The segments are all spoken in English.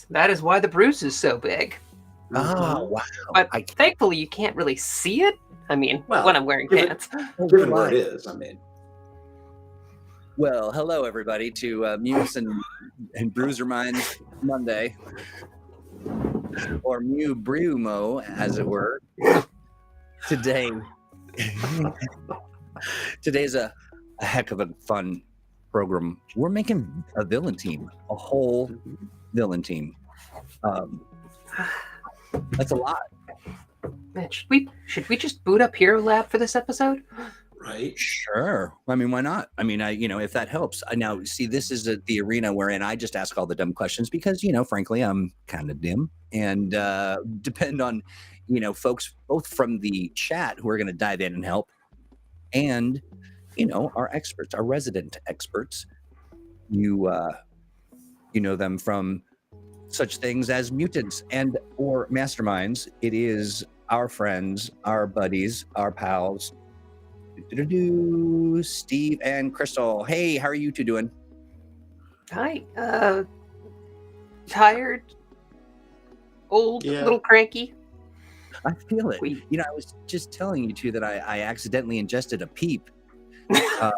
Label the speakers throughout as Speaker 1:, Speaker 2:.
Speaker 1: That is why the bruise is so big.
Speaker 2: Oh, wow.
Speaker 1: But thankfully, you can't really see it. I mean,
Speaker 3: Well,
Speaker 1: when I'm wearing pants.
Speaker 3: Given where it is, I mean.
Speaker 2: Well, hello everybody to Mutants and Bruiser Minds Monday, or Mew Brumo, as it were. Today's a heck of a fun program. We're making a villain team, a whole villain team. That's a lot.
Speaker 1: Man, should we just boot up Hero Lab for this episode?
Speaker 3: Right.
Speaker 2: Sure. I mean, why not? I mean, if that helps. Now, see, this is the arena wherein I just ask all the dumb questions because, frankly, I'm kind of dim and depend on, folks both from the chat who are going to dive in and help, and, our experts, our resident experts. You know them from such things as Mutants or Masterminds. It is our friends, our buddies, our pals. Steve and Crystal. Hey, how are you two doing?
Speaker 1: Hi. Tired. Old. Little cranky.
Speaker 2: I feel it. I was just telling you two that I accidentally ingested a peep.
Speaker 3: How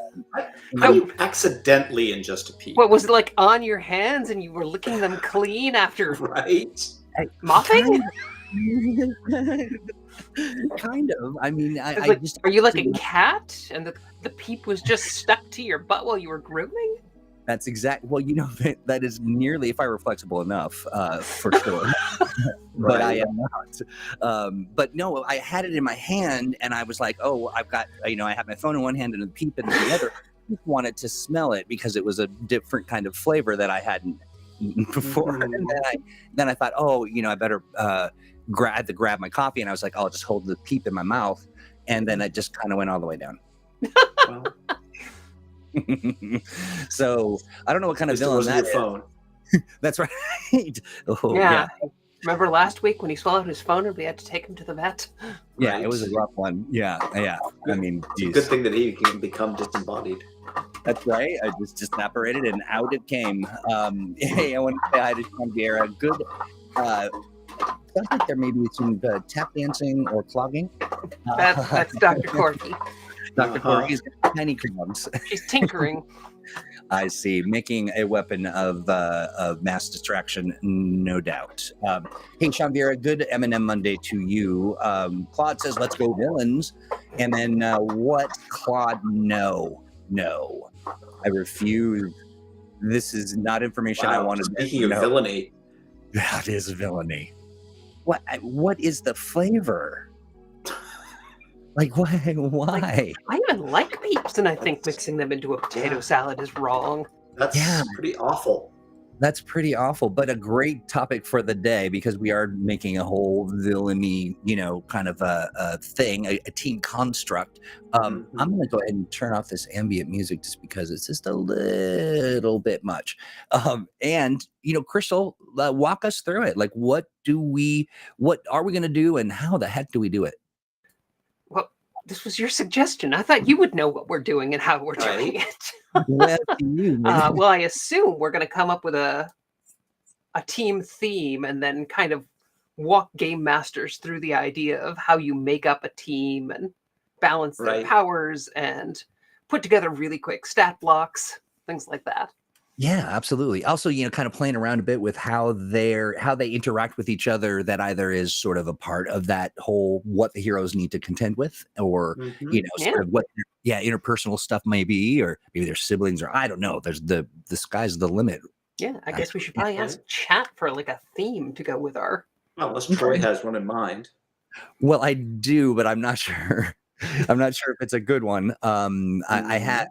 Speaker 3: you accidentally ingest a peep?
Speaker 1: What, was it like on your hands and you were licking them clean after mopping?
Speaker 2: Kind of. I mean,
Speaker 1: are you like a cat and the peep was just stuck to your butt while you were grooming?
Speaker 2: That's exact. Well, that is nearly, if I were flexible enough, for sure. But I am not. But no, I had it in my hand and I was like, oh, I've got, I have my phone in one hand and the peep in the other. I wanted to smell it because it was a different kind of flavor that I hadn't eaten before. Mm-hmm. And then I thought, oh, I better grab my coffee, and I was like, I'll just hold the peep in my mouth, and then it just kind of went all the way down. Well. So I don't know what kind of villain that is. Phone. That's right. Oh,
Speaker 1: yeah. Remember last week when he swallowed his phone and we had to take him to the vet?
Speaker 2: Yeah, right. It was a rough one. Yeah. I mean,
Speaker 3: good thing that he can become disembodied.
Speaker 2: That's right. I just separated and out it came. Hey, I want to say hi to Sean Vieira. Good. Sounds like there may be some tap dancing or clogging.
Speaker 1: That's Dr. Corky.
Speaker 2: Dr. Corky's got tiny crowns.
Speaker 1: She's tinkering.
Speaker 2: I see. Making a weapon of mass distraction, no doubt. Hey, Sean Vieira, good M&M Monday to you. Claude says, let's go villains. And then what? Claude, no. I refuse. This is not information I wanted to know.
Speaker 3: Speaking of villainy.
Speaker 2: That is villainy. What is the flavor? Like, why?
Speaker 1: Like, I even like peeps, and I think mixing them into a potato salad is wrong.
Speaker 3: That's pretty awful.
Speaker 2: That's pretty awful, but a great topic for the day because we are making a whole villainy, kind of a thing, a team construct. I'm going to go ahead and turn off this ambient music just because it's just a little bit much. And, Crystal, walk us through it. Like, what are we going to do and how the heck do we do it?
Speaker 1: Well, this was your suggestion. I thought you would know what we're doing and how we're doing it. Well, I assume we're going to come up with a team theme and then kind of walk game masters through the idea of how you make up a team and balance their powers and put together really quick stat blocks, things like that.
Speaker 2: Yeah, absolutely. Also, kind of playing around a bit with how they interact with each other. That either is sort of a part of that whole what the heroes need to contend with, or sort of what interpersonal stuff may be, or maybe their siblings, or I don't know. There's the sky's the limit.
Speaker 1: Yeah, I guess we should probably ask chat for like a theme to go with our.
Speaker 3: Well, unless Troy has one in mind.
Speaker 2: Well, I do, but I'm not sure. I'm not sure if it's a good one. I had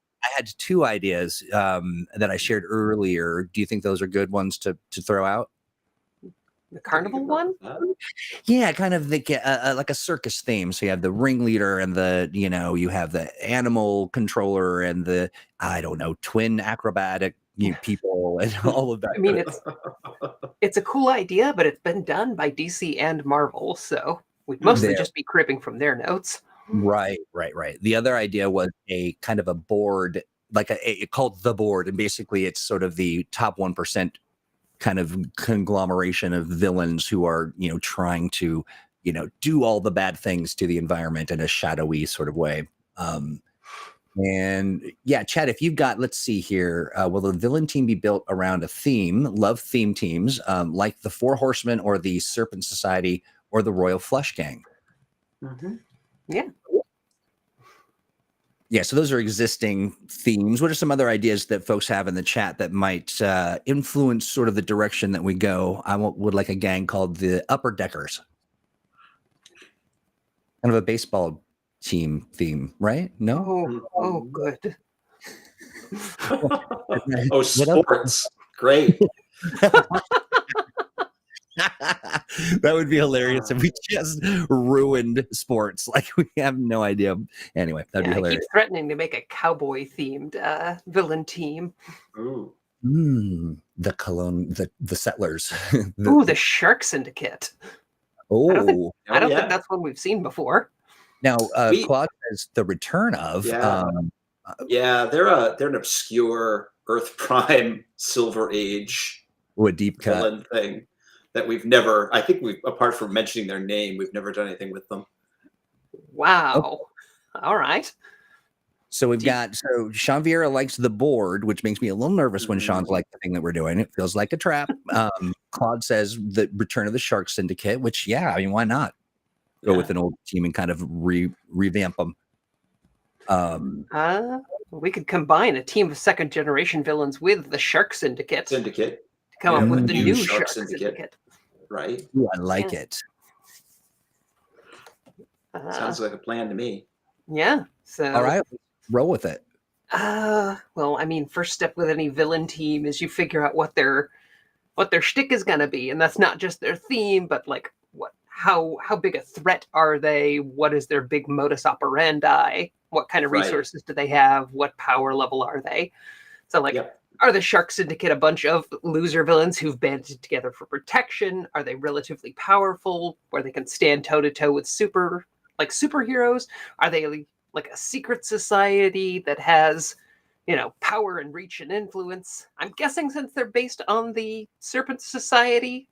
Speaker 2: two ideas that I shared earlier. Do you think those are good ones to throw out?
Speaker 1: The carnival one?
Speaker 2: Yeah, kind of like a circus theme. So you have the ringleader and you have the animal controller and the, I don't know, twin acrobatic people and all of that.
Speaker 1: I mean, it's a cool idea, but it's been done by DC and Marvel. So we'd mostly just be cribbing from their notes.
Speaker 2: Right. The other idea was a kind of a board, like called the board, and basically it's sort of the top 1% kind of conglomeration of villains who are, trying to, do all the bad things to the environment in a shadowy sort of way. And yeah, Chad, if you've got, let's see here, will the villain team be built around a theme? Love theme teams, like the Four Horsemen or the Serpent Society or the Royal Flush Gang.
Speaker 1: Yeah.
Speaker 2: Yeah, so those are existing themes. What are some other ideas that folks have in the chat that might influence sort of the direction that we go? I would like a gang called the Upper Deckers. Kind of a baseball team theme, right? No?
Speaker 1: Oh, good.
Speaker 3: Oh, sports. Great.
Speaker 2: That would be hilarious if we just ruined sports. Like we have no idea. Anyway, that'd be hilarious.
Speaker 1: I keep threatening to make a cowboy themed villain team.
Speaker 3: Ooh.
Speaker 2: The settlers.
Speaker 1: The Shark Syndicate.
Speaker 2: Oh,
Speaker 1: I don't think that's one we've seen before.
Speaker 2: Now, Claude says the return of.
Speaker 3: They're an obscure Earth Prime Silver Age
Speaker 2: a deep cut
Speaker 3: villain thing that we've never. I think apart from mentioning their name, we've never done anything with them.
Speaker 1: Wow. All right.
Speaker 2: So we've got, Sean Vieira likes the board, which makes me a little nervous when Sean's like the thing that we're doing. It feels like a trap. Claude says the return of the Shark Syndicate, which, why not go with an old team and kind of revamp them?
Speaker 1: We could combine a team of second generation villains with the Shark Syndicate. To come up with the new Shark Syndicate.
Speaker 3: Right.
Speaker 2: Ooh, I like it.
Speaker 3: Sounds like a plan to me.
Speaker 1: Yeah. So
Speaker 2: all right. Roll with it.
Speaker 1: Well, I mean, first step with any villain team is you figure out what their shtick is gonna be, and that's not just their theme, but like how big a threat are they? What is their big modus operandi? What kind of resources do they have? What power level are they? So, are the Shark Syndicate a bunch of loser villains who've banded together for protection? Are they relatively powerful, where they can stand toe to toe with superheroes? Are they like a secret society that has, power and reach and influence? I'm guessing since they're based on the Serpent Society,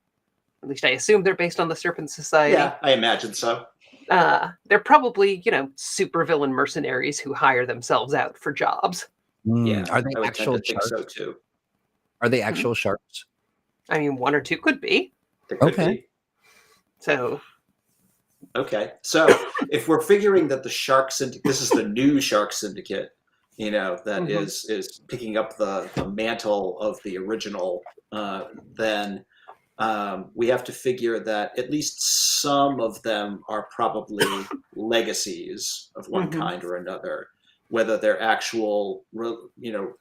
Speaker 1: at least I assume they're based on the Serpent Society.
Speaker 3: Yeah, I imagine so.
Speaker 1: They're probably, super villain mercenaries who hire themselves out for jobs.
Speaker 3: Yeah,
Speaker 2: are they actual sharks?
Speaker 3: So too.
Speaker 2: Are they actual sharks?
Speaker 1: I mean, one or two could be.
Speaker 3: They could be.
Speaker 1: So.
Speaker 3: Okay, so if we're figuring that the Shark Syndicate, this is the new Shark Syndicate, that is picking up the mantle of the original, then we have to figure that at least some of them are probably legacies of one kind or another, whether they're actual,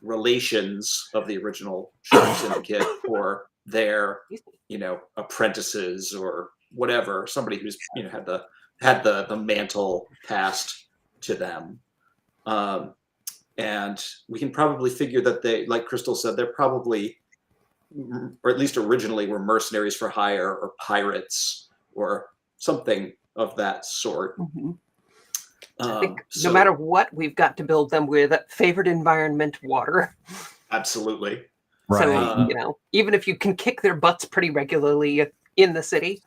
Speaker 3: relations of the original Shark Syndicate or they're, apprentices or whatever, somebody who's had the mantle passed to them, and we can probably figure that they, like Crystal said, they're probably, or at least originally, were mercenaries for hire or pirates or something of that sort.
Speaker 1: I think no matter what, we've got to build them with favorite environment, water.
Speaker 3: Absolutely.
Speaker 2: Right.
Speaker 1: So even if you can kick their butts pretty regularly in the city.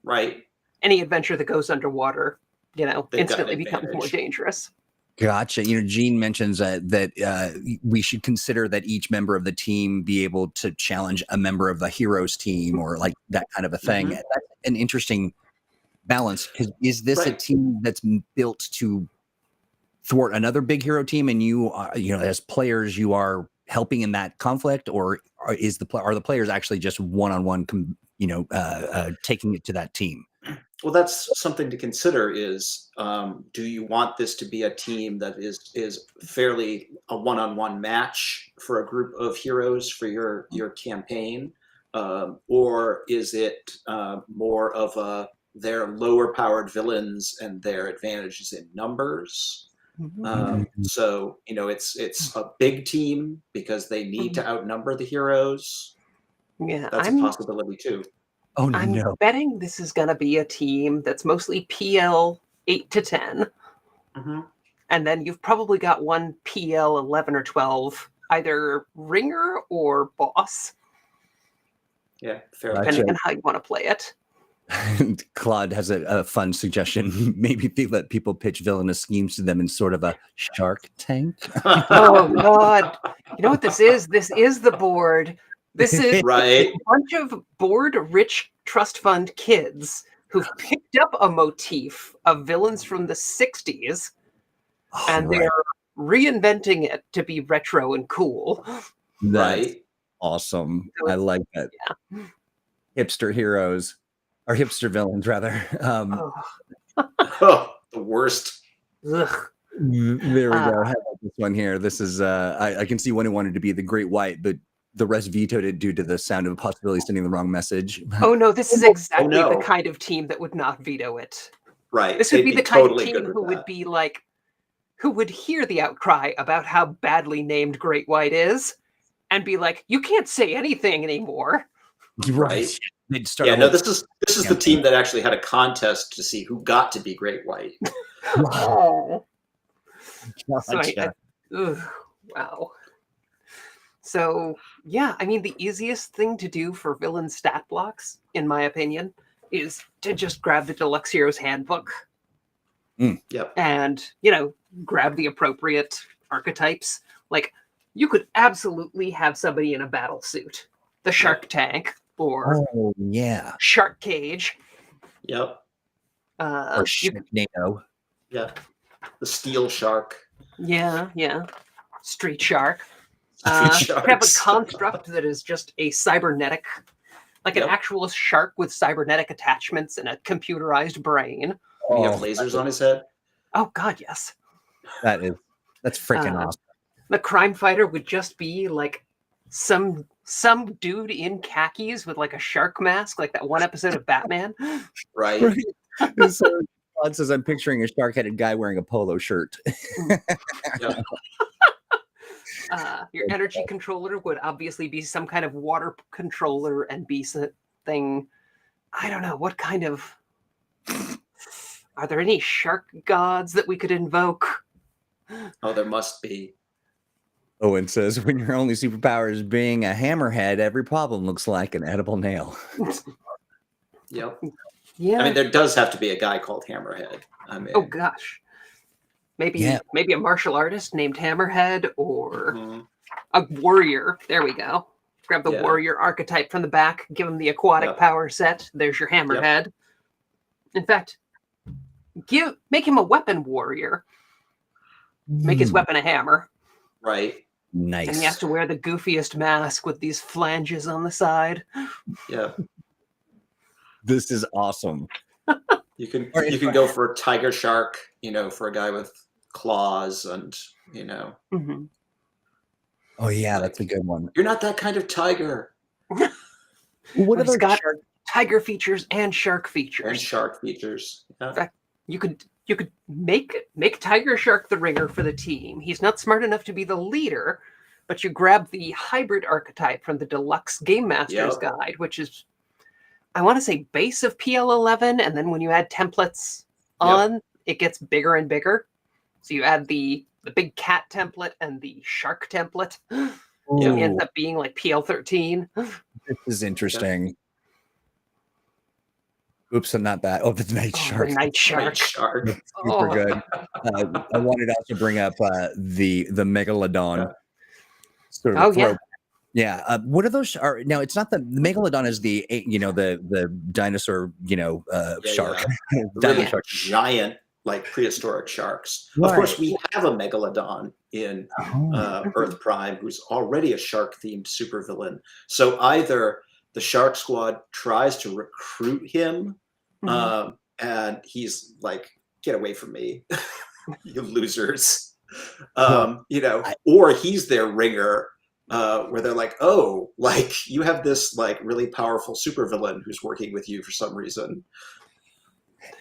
Speaker 3: Right.
Speaker 1: Any adventure that goes underwater, instantly becomes more dangerous.
Speaker 2: Gotcha. Gene mentions that we should consider that each member of the team be able to challenge a member of the heroes team or like that kind of a thing. That's an interesting balance. Is this a team that's built to thwart another big hero team, and you, as players, you are helping in that conflict, or are the players actually just one-on-one, taking it to that team?
Speaker 3: Well, that's something to consider is, do you want this to be a team that is fairly a one-on-one match for a group of heroes for your campaign? Or is it more of their lower powered villains and their advantages in numbers? So, it's a big team because they need to outnumber the heroes.
Speaker 1: Yeah,
Speaker 3: that's a possibility too.
Speaker 2: Oh,
Speaker 1: I'm betting this is going to be a team that's mostly PL 8 to 10. And then you've probably got one PL 11 or 12, either ringer or boss.
Speaker 3: Yeah, fair.
Speaker 1: Depending on how you want to play it.
Speaker 2: Claude has a fun suggestion. Maybe let people pitch villainous schemes to them in sort of a Shark Tank.
Speaker 1: Oh God! You know what this is? This is the board. This is
Speaker 3: right.
Speaker 1: a bunch of bored-rich trust fund kids who've picked up a motif of villains from the '60s, and they're reinventing it to be retro and cool.
Speaker 2: That's awesome. I like that.
Speaker 1: Yeah.
Speaker 2: Hipster heroes. Or hipster villains, rather.
Speaker 3: The worst.
Speaker 1: Ugh.
Speaker 2: There we go. How about this one here? This is, I can see one who wanted to be the Great White, but the rest vetoed it due to the sound of a possibility sending the wrong message.
Speaker 1: Oh, no, this is exactly the kind of team that would not veto it.
Speaker 3: Right.
Speaker 1: This would be the kind of team who would be like, who would hear the outcry about how badly named Great White is and be like, you can't say anything anymore.
Speaker 2: Right.
Speaker 3: This is the team that actually had a contest to see who got to be Great White.
Speaker 1: Oh. Wow. So, yeah, I mean, the easiest thing to do for villain stat blocks, in my opinion, is to just grab the Deluxe Heroes Handbook.
Speaker 3: Yep.
Speaker 1: And, grab the appropriate archetypes. Like, you could absolutely have somebody in a battle suit. The Shark Tank. Or Shark Cage.
Speaker 3: Yep.
Speaker 2: Or Sharknado.
Speaker 3: Yeah. The Steel Shark.
Speaker 1: Yeah. Street Shark. You have a construct that is just a cybernetic, like an actual shark with cybernetic attachments and a computerized brain.
Speaker 3: You have lasers on his head?
Speaker 1: Oh God, yes.
Speaker 2: That's freaking awesome.
Speaker 1: The crime fighter would just be like some dude in khakis with like a shark mask, like that one episode of Batman.
Speaker 3: Right.
Speaker 2: So Claude says, I'm picturing a shark-headed guy wearing a polo shirt.
Speaker 1: Your energy controller would obviously be some kind of water controller and be something. I don't know what kind of. Are there any shark gods that we could invoke?
Speaker 3: Oh, there must be.
Speaker 2: Owen says, when your only superpower is being a hammerhead, every problem looks like an edible nail.
Speaker 3: Yep.
Speaker 1: Yeah.
Speaker 3: I mean, there does have to be a guy called Hammerhead. I mean,
Speaker 1: oh gosh. Maybe a martial artist named Hammerhead or a warrior. There we go. Grab the warrior archetype from the back, give him the aquatic power set. There's your Hammerhead. Yep. In fact, make him a weapon warrior. Make his weapon a hammer.
Speaker 3: Right.
Speaker 2: Nice.
Speaker 1: And he has to wear the goofiest mask with these flanges on the side.
Speaker 3: Yeah.
Speaker 2: This is awesome.
Speaker 3: You can go for a tiger shark, for a guy with claws and,
Speaker 1: Mm-hmm.
Speaker 2: Oh yeah, that's a good one.
Speaker 3: You're not that kind of tiger.
Speaker 1: What have got tiger features and shark features.
Speaker 3: Yeah.
Speaker 1: In fact, you could make Tiger Shark the ringer for the team. He's not smart enough to be the leader, but you grab the hybrid archetype from the Deluxe Game Master's Guide, which is, I want to say, base of PL11, and then when you add templates on, it gets bigger and bigger. So you add the big cat template and the shark template. So it ends up being like PL13.
Speaker 2: This is interesting. Oops, I'm not that. Oh, the Night Shark.
Speaker 1: The Night Shark.
Speaker 2: Super good. I wanted to also bring up the Megalodon. Sort of yeah. What are those? Now it's not the Megalodon is the dinosaur shark.
Speaker 3: Really giant, like prehistoric sharks. Right. Of course, we have a Megalodon in Earth Prime, who's already a shark-themed supervillain. So either the Shark Squad tries to recruit him, and he's like, "Get away from me, you losers!" Or he's their ringer, where they're like, "Oh, like you have this like really powerful supervillain who's working with you for some reason."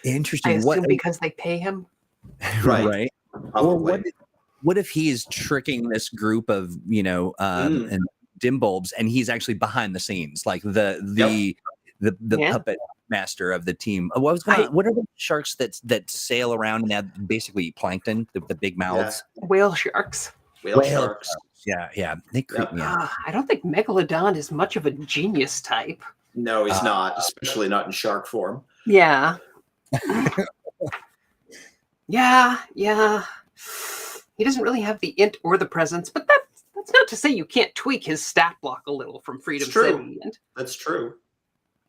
Speaker 2: Interesting.
Speaker 1: I assume because they pay him,
Speaker 2: right? Or what if he is tricking this group of and dim bulbs, and he's actually behind the scenes, like the puppet master of the team. What are the sharks that sail around and have basically plankton, the big mouths?
Speaker 1: Whale sharks.
Speaker 3: Whale sharks.
Speaker 2: Yeah. They creep me out.
Speaker 1: I don't think Megalodon is much of a genius type.
Speaker 3: No, he's not, especially not in shark form.
Speaker 1: Yeah. Yeah. He doesn't really have the int or the presence, but that's not to say you can't tweak his stat block a little from Freedom City.
Speaker 3: That's true.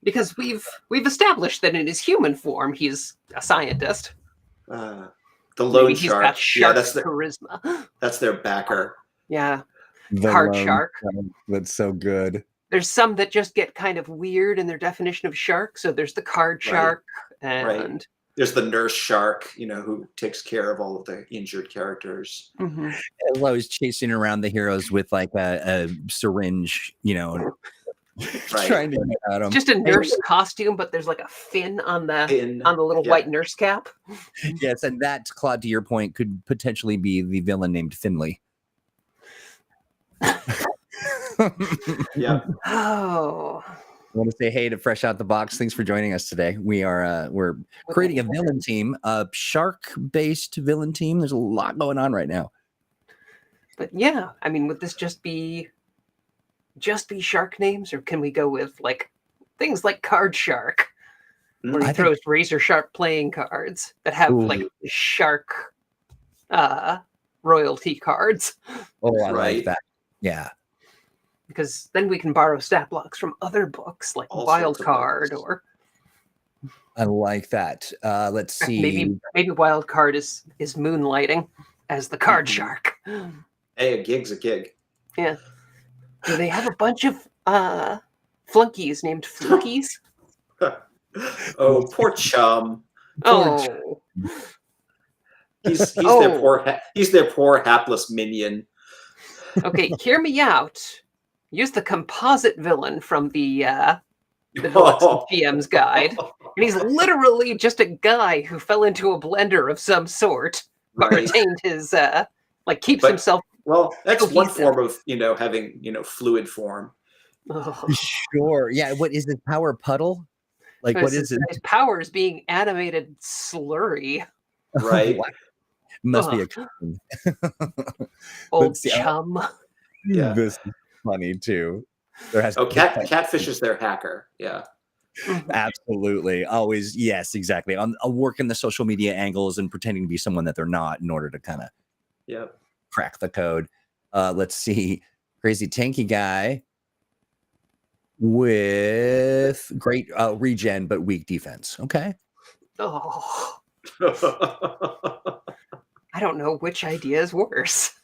Speaker 1: Because we've established that in his human form, he's a scientist.
Speaker 3: The lone shark.
Speaker 1: Got shark charisma.
Speaker 3: That's their backer.
Speaker 1: Yeah.
Speaker 2: The
Speaker 1: card shark.
Speaker 2: That's so good.
Speaker 1: There's some that just get kind of weird in their definition of shark. So there's the card shark and
Speaker 3: there's the nurse shark, who takes care of all of the injured characters.
Speaker 1: Mm-hmm.
Speaker 2: I was chasing around the heroes with like a syringe, trying to get at them.
Speaker 1: Just a nurse costume, but there's like a fin on the little white nurse cap.
Speaker 2: Yes, and that, Claude, to your point, could potentially be the villain named Finley.
Speaker 3: Yeah.
Speaker 1: Oh.
Speaker 2: I want to say hey to Fresh Out the Box. Thanks for joining us today. We're creating a villain team, a shark-based villain team. There's a lot going on right now.
Speaker 1: But yeah, I mean, would this just be shark names, or can we go with like things like Card Shark, where he throws razor sharp playing cards that have like shark royalty cards?
Speaker 2: Oh, I like that. Yeah.
Speaker 1: Because then we can borrow stat blocks from other books like Wild Card or.
Speaker 2: I like that. Let's see.
Speaker 1: Maybe Wild Card is moonlighting as the Card Shark.
Speaker 3: Hey, a gig's a gig.
Speaker 1: Yeah. Do they have a bunch of flunkies named Flunkies?
Speaker 3: Oh, poor chum.
Speaker 1: Oh.
Speaker 3: He's their poor hapless minion.
Speaker 1: Okay, hear me out. Use the composite villain from the Deluxe GM's guide. And he's literally just a guy who fell into a blender of some sort, but retained his keeps himself.
Speaker 3: Well, that's one form of having fluid form.
Speaker 1: Oh.
Speaker 2: Sure. Yeah. What is his power? Puddle? Like what is it?
Speaker 1: His power is being animated slurry.
Speaker 3: Right.
Speaker 2: Must be a
Speaker 1: old chum.
Speaker 2: Yeah. This is funny too.
Speaker 3: Catfish is their hacker. Yeah.
Speaker 2: Absolutely. Always. Yes, exactly. I'll work in the social media angles and pretending to be someone that they're not in order to kind of crack the code. Let's see. Crazy tanky guy with great regen but weak defense. Okay.
Speaker 1: Oh. I don't know which idea is worse.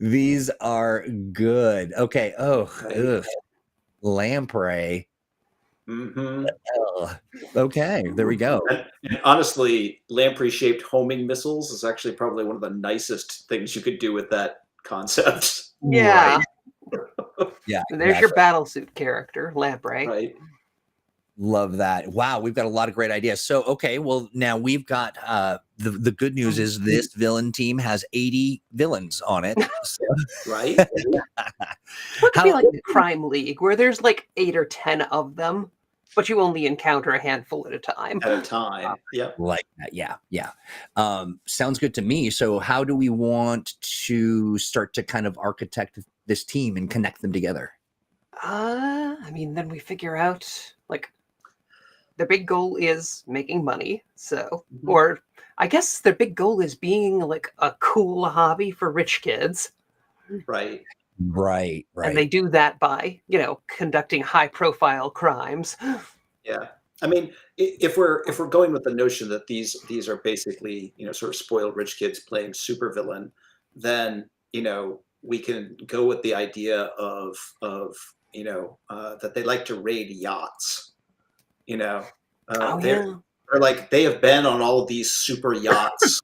Speaker 2: These are good. Okay. Lamprey.
Speaker 3: Mm-hmm.
Speaker 2: Okay, there we go.
Speaker 3: And honestly, lamprey-shaped homing missiles is actually probably one of the nicest things you could do with that concept.
Speaker 1: Yeah.
Speaker 2: Right. Yeah.
Speaker 1: And there's your battlesuit character, Lamprey.
Speaker 3: Right.
Speaker 2: Love that. Wow, we've got a lot of great ideas. So, okay, well, now we've got the good news is this villain team has 80 villains on it. So.
Speaker 3: Right?
Speaker 1: It could be like the Crime League, where there's like 8 or 10 of them, but you only encounter a handful at a time.
Speaker 3: Yep.
Speaker 2: Like that. Yeah. Sounds good to me. So how do we want to start to kind of architect this team and connect them together?
Speaker 1: I mean, then we figure out, like, the big goal is making money. So, or I guess their big goal is being like a cool hobby for rich kids.
Speaker 3: Right.
Speaker 1: And they do that by, conducting high profile crimes.
Speaker 3: Yeah. I mean, if we're going with the notion that these are basically, sort of spoiled rich kids playing supervillain, then, we can go with the idea of that they like to raid yachts. They're like, they have been on all of these super yachts,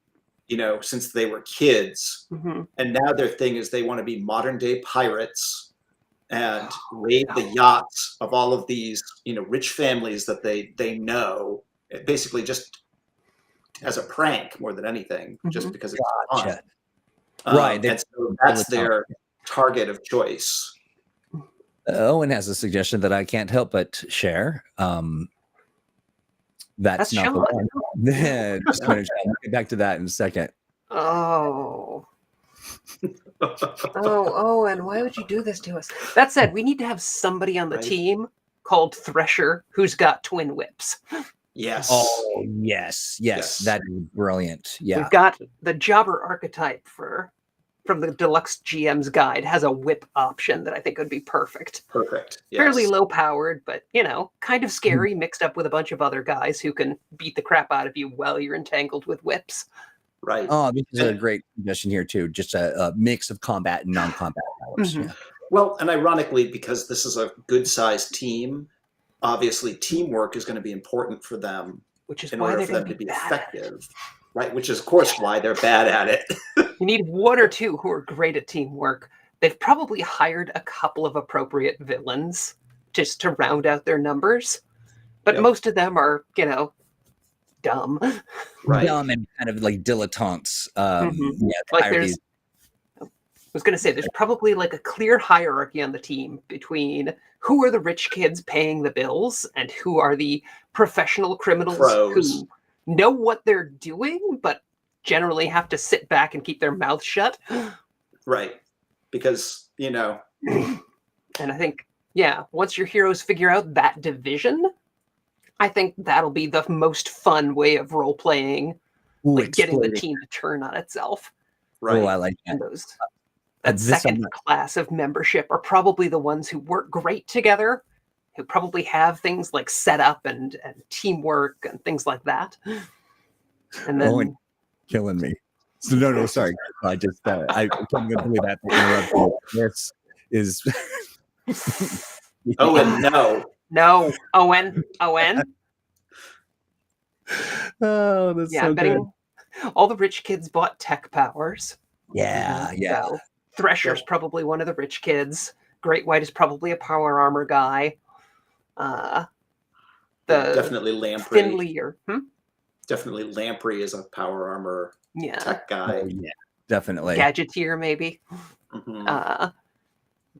Speaker 3: since they were kids.
Speaker 1: Mm-hmm.
Speaker 3: And now their thing is they want to be modern day pirates and raid the yachts of all of these, rich families that they know, basically just as a prank more than anything, just because it's fun.
Speaker 2: Right.
Speaker 3: And so that's their target of choice.
Speaker 2: Owen has a suggestion that I can't help but share. That's not the one. Just I'll get back to that in a second.
Speaker 1: Oh. And why would you do this to us? That said, we need to have somebody on the team called Thresher who's got twin whips.
Speaker 3: Yes.
Speaker 2: Oh, yes. That is brilliant. Yeah.
Speaker 1: We've got the jobber archetype from the deluxe GM's guide has a whip option that I think would be perfect.
Speaker 3: Perfect. Yes.
Speaker 1: Fairly low powered, but kind of scary, mixed up with a bunch of other guys who can beat the crap out of you while you're entangled with whips.
Speaker 3: Right.
Speaker 2: Oh, this is a great suggestion here too. Just a mix of combat and non-combat powers.
Speaker 1: Mm-hmm.
Speaker 2: Yeah.
Speaker 3: Well, and ironically, because this is a good-sized team, obviously teamwork is going to be important for them,
Speaker 1: which is
Speaker 3: in
Speaker 1: why
Speaker 3: order
Speaker 1: they're
Speaker 3: for
Speaker 1: going
Speaker 3: them
Speaker 1: to
Speaker 3: to be
Speaker 1: bad
Speaker 3: effective. Right, which is of course why they're bad at it.
Speaker 1: You need one or two who are great at teamwork. They've probably hired a couple of appropriate villains just to round out their numbers, but most of them are, dumb.
Speaker 3: Right.
Speaker 2: Dumb and kind of like dilettantes.
Speaker 1: Like I was going to say, there's probably like a clear hierarchy on the team between who are the rich kids paying the bills and who are the professional criminals who know what they're doing, but generally have to sit back and keep their mouths shut.
Speaker 3: Right. Because,
Speaker 1: And I think, once your heroes figure out that division, I think that'll be the most fun way of role-playing, getting the team to turn on itself.
Speaker 3: Right.
Speaker 2: Oh, I like that.
Speaker 1: And that second class of membership are probably the ones who work great together, who probably have things like setup and teamwork and things like that. And then
Speaker 2: killing me. So no, sorry. I just I can't even believe that to interrupt you. This is
Speaker 3: Owen,
Speaker 1: no, Owen.
Speaker 2: Oh, that's so good.
Speaker 1: All the rich kids bought tech powers.
Speaker 2: Yeah.
Speaker 1: So Thresher's probably one of the rich kids. Great White is probably a power armor guy.
Speaker 3: Definitely Lamprey.
Speaker 1: Finley
Speaker 3: Definitely Lamprey is a power armor tech guy.
Speaker 2: Oh, yeah, definitely.
Speaker 1: Gadgeteer, maybe.
Speaker 3: Mm-hmm.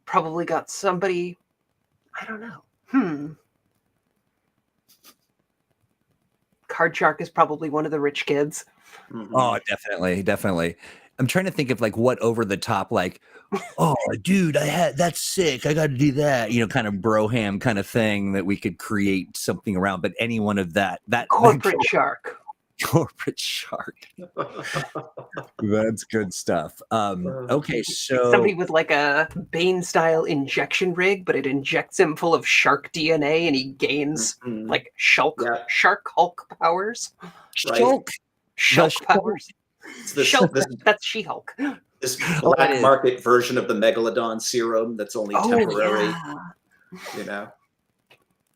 Speaker 1: Probably got somebody, I don't know. Card Shark is probably one of the rich kids.
Speaker 3: Mm-hmm.
Speaker 2: Oh, definitely. I'm trying to think of like what over the top, like, oh, dude, that's sick. I got to do that, kind of broham kind of thing that we could create something around. But any one of that
Speaker 1: corporate shark.
Speaker 2: That's good stuff. Okay, so
Speaker 1: somebody with like a Bane style injection rig, but it injects him full of shark DNA and he gains like shark Hulk powers.
Speaker 2: Shulk
Speaker 1: powers. That's She-Hulk.
Speaker 3: This black market version of the Megalodon serum that's only temporary.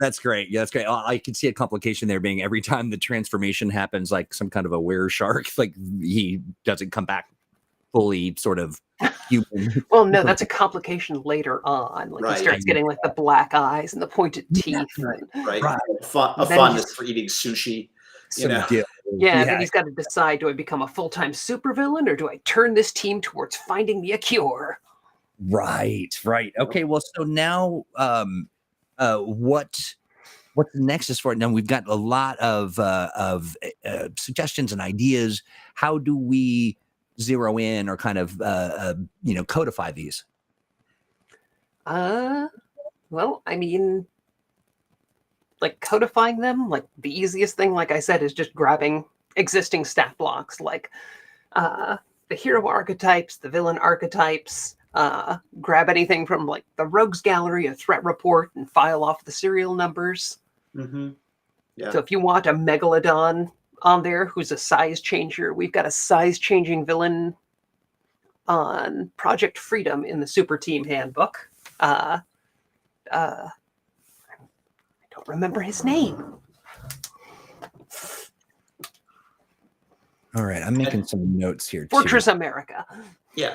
Speaker 2: That's great. Yeah, that's great. I can see a complication there being every time the transformation happens, like some kind of a were shark, like he doesn't come back fully sort of human.
Speaker 1: Well, no, that's a complication later on. Like he starts getting like the black eyes and the pointed teeth.
Speaker 3: Right. A fondness for eating sushi.
Speaker 1: Then he's got to decide, do I become a full-time supervillain or do I turn this team towards finding me a cure?
Speaker 2: Right. Okay, well, so now what's next is for it? Now we've got a lot of suggestions and ideas. How do we zero in or kind of codify these?
Speaker 1: Well, I mean, like codifying them, like the easiest thing, like I said, is just grabbing existing stat blocks, like the hero archetypes, the villain archetypes. Grab anything from like the rogues gallery, a threat report, and file off the serial numbers.
Speaker 3: Mm-hmm. Yeah.
Speaker 1: So if you want a Megalodon on there who's a size changer, we've got a size changing villain on Project Freedom in the Super Team Handbook. I don't remember his name.
Speaker 2: All right, I'm making some notes here.
Speaker 1: Fortress America.
Speaker 3: Yeah.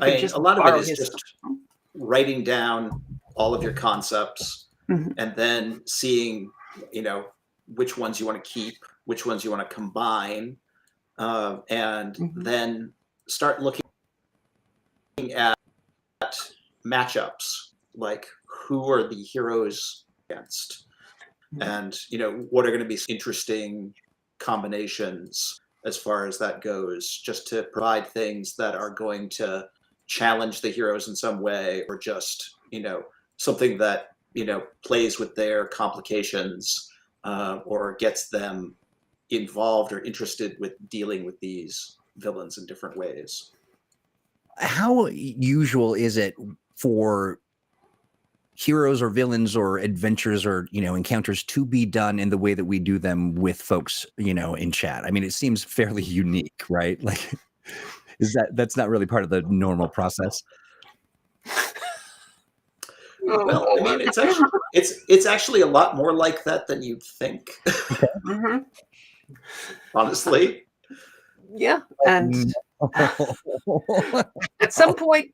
Speaker 1: A
Speaker 3: lot of it is just writing down all of your concepts and then seeing, which ones you want to keep, which ones you want to combine, and then start looking at matchups, like who are the heroes against, and what are going to be interesting combinations as far as that goes, just to provide things that are going to challenge the heroes in some way, or just, something that, plays with their complications, or gets them involved or interested with dealing with these villains in different ways.
Speaker 2: How usual is it for heroes or villains or adventures or encounters to be done in the way that we do them with folks in chat? I mean, it seems fairly unique, right? Like, that's not really part of the normal process?
Speaker 3: Well, I mean, it's actually a lot more like that than you'd think.
Speaker 1: Mm-hmm.
Speaker 3: Honestly.
Speaker 1: Yeah, and at some point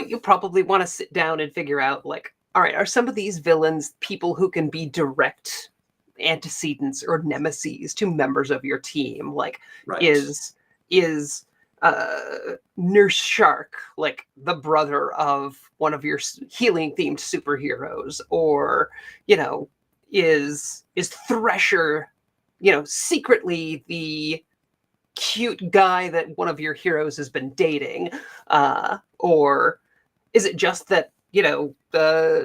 Speaker 1: you probably want to sit down and figure out, like, all right, are some of these villains people who can be direct antecedents or nemesis to members of your team? Like,
Speaker 3: right.
Speaker 1: is Nurse Shark like the brother of one of your healing themed superheroes? Or, is Thresher, secretly the cute guy that one of your heroes has been dating? Or is it just that,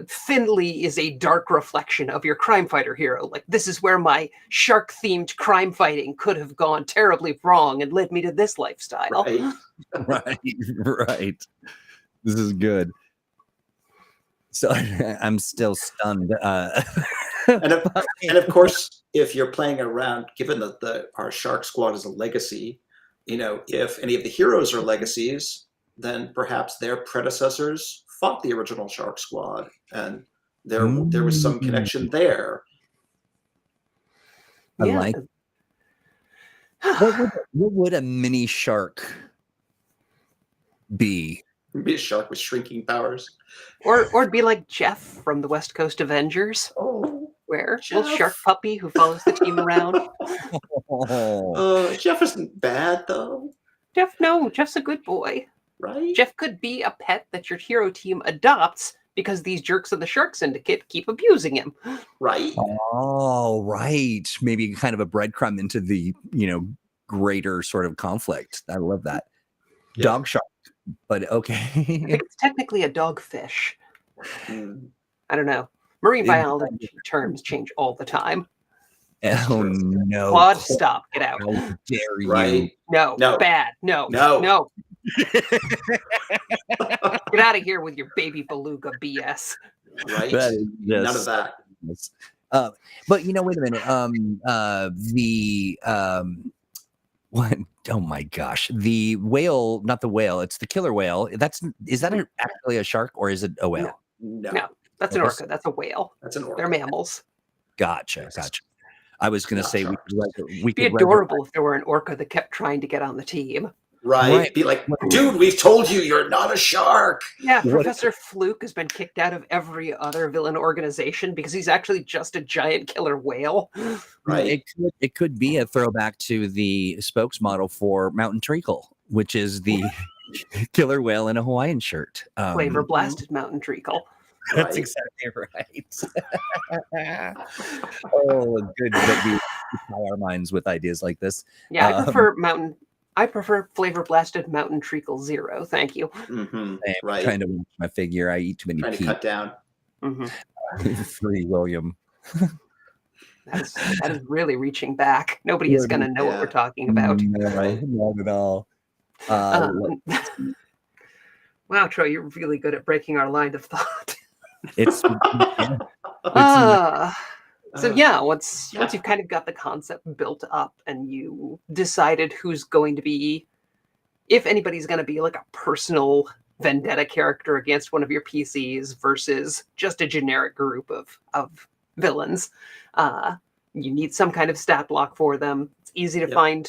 Speaker 1: Finley is a dark reflection of your crime fighter hero? Like, this is where my shark-themed crime fighting could have gone terribly wrong and led me to this lifestyle.
Speaker 2: Right. This is good. So I'm still stunned.
Speaker 3: And of course, if you're playing around, given that our Shark Squad is a legacy, if any of the heroes are legacies, then perhaps their predecessors fought the original Shark Squad, and there was some connection there.
Speaker 2: I like. What would a mini shark be?
Speaker 3: Be a shark with shrinking powers,
Speaker 1: or it'd be like Jeff from the West Coast Avengers.
Speaker 3: Oh,
Speaker 1: where
Speaker 3: Jeff.
Speaker 1: Little shark puppy who follows the team around.
Speaker 3: Jeff isn't bad though.
Speaker 1: Jeff's a good boy.
Speaker 3: Right?
Speaker 1: Jeff could be a pet that your hero team adopts because these jerks of the Shark Syndicate keep abusing him.
Speaker 3: Right.
Speaker 2: Oh, right. Maybe kind of a breadcrumb into the, greater sort of conflict. I love that. Yeah. Dog shark, but okay.
Speaker 1: I think it's technically a dogfish. I don't know. Marine biology terms change all the time.
Speaker 2: Oh, no.
Speaker 1: Claude, stop. Get out.
Speaker 2: How dare you?
Speaker 3: Right?
Speaker 1: No. Bad. No. Get out of here with your baby beluga BS.
Speaker 3: Right? None of that.
Speaker 2: But wait a minute. What? Oh my gosh! The whale, not the whale. It's the killer whale. Is that actually a shark, or is it a whale?
Speaker 3: No.
Speaker 1: That's an orca. That's a whale.
Speaker 3: That's an orca.
Speaker 1: They're mammals.
Speaker 2: Gotcha. I was going to say we could
Speaker 1: be adorable if there were an orca that kept trying to get on the team.
Speaker 3: Right. Be like, dude, we've told you you're not a shark.
Speaker 1: Yeah, Professor Fluke has been kicked out of every other villain organization because he's actually just a giant killer whale.
Speaker 3: Right.
Speaker 2: It could be a throwback to the spokesmodel for Mountain Treacle, which is the killer whale in a Hawaiian shirt.
Speaker 1: Flavor blasted Mountain Treacle.
Speaker 2: That's exactly right. Oh, good that we tie our minds with ideas like this.
Speaker 1: Yeah, I prefer flavor blasted Mountain Treacle 0. Thank you.
Speaker 3: Mm-hmm.
Speaker 2: Right. Trying to watch my figure. I eat too many.
Speaker 3: Trying to cut down.
Speaker 2: Free William.
Speaker 1: That is really reaching back. Nobody is going to know what we're talking about.
Speaker 2: No, not at all.
Speaker 1: Wow, Troy, you're really good at breaking our line of thought. Once you've kind of got the concept built up and you decided who's going to be, if anybody's going to be like a personal vendetta character against one of your PCs versus just a generic group of villains, you need some kind of stat block for them. It's easy to find,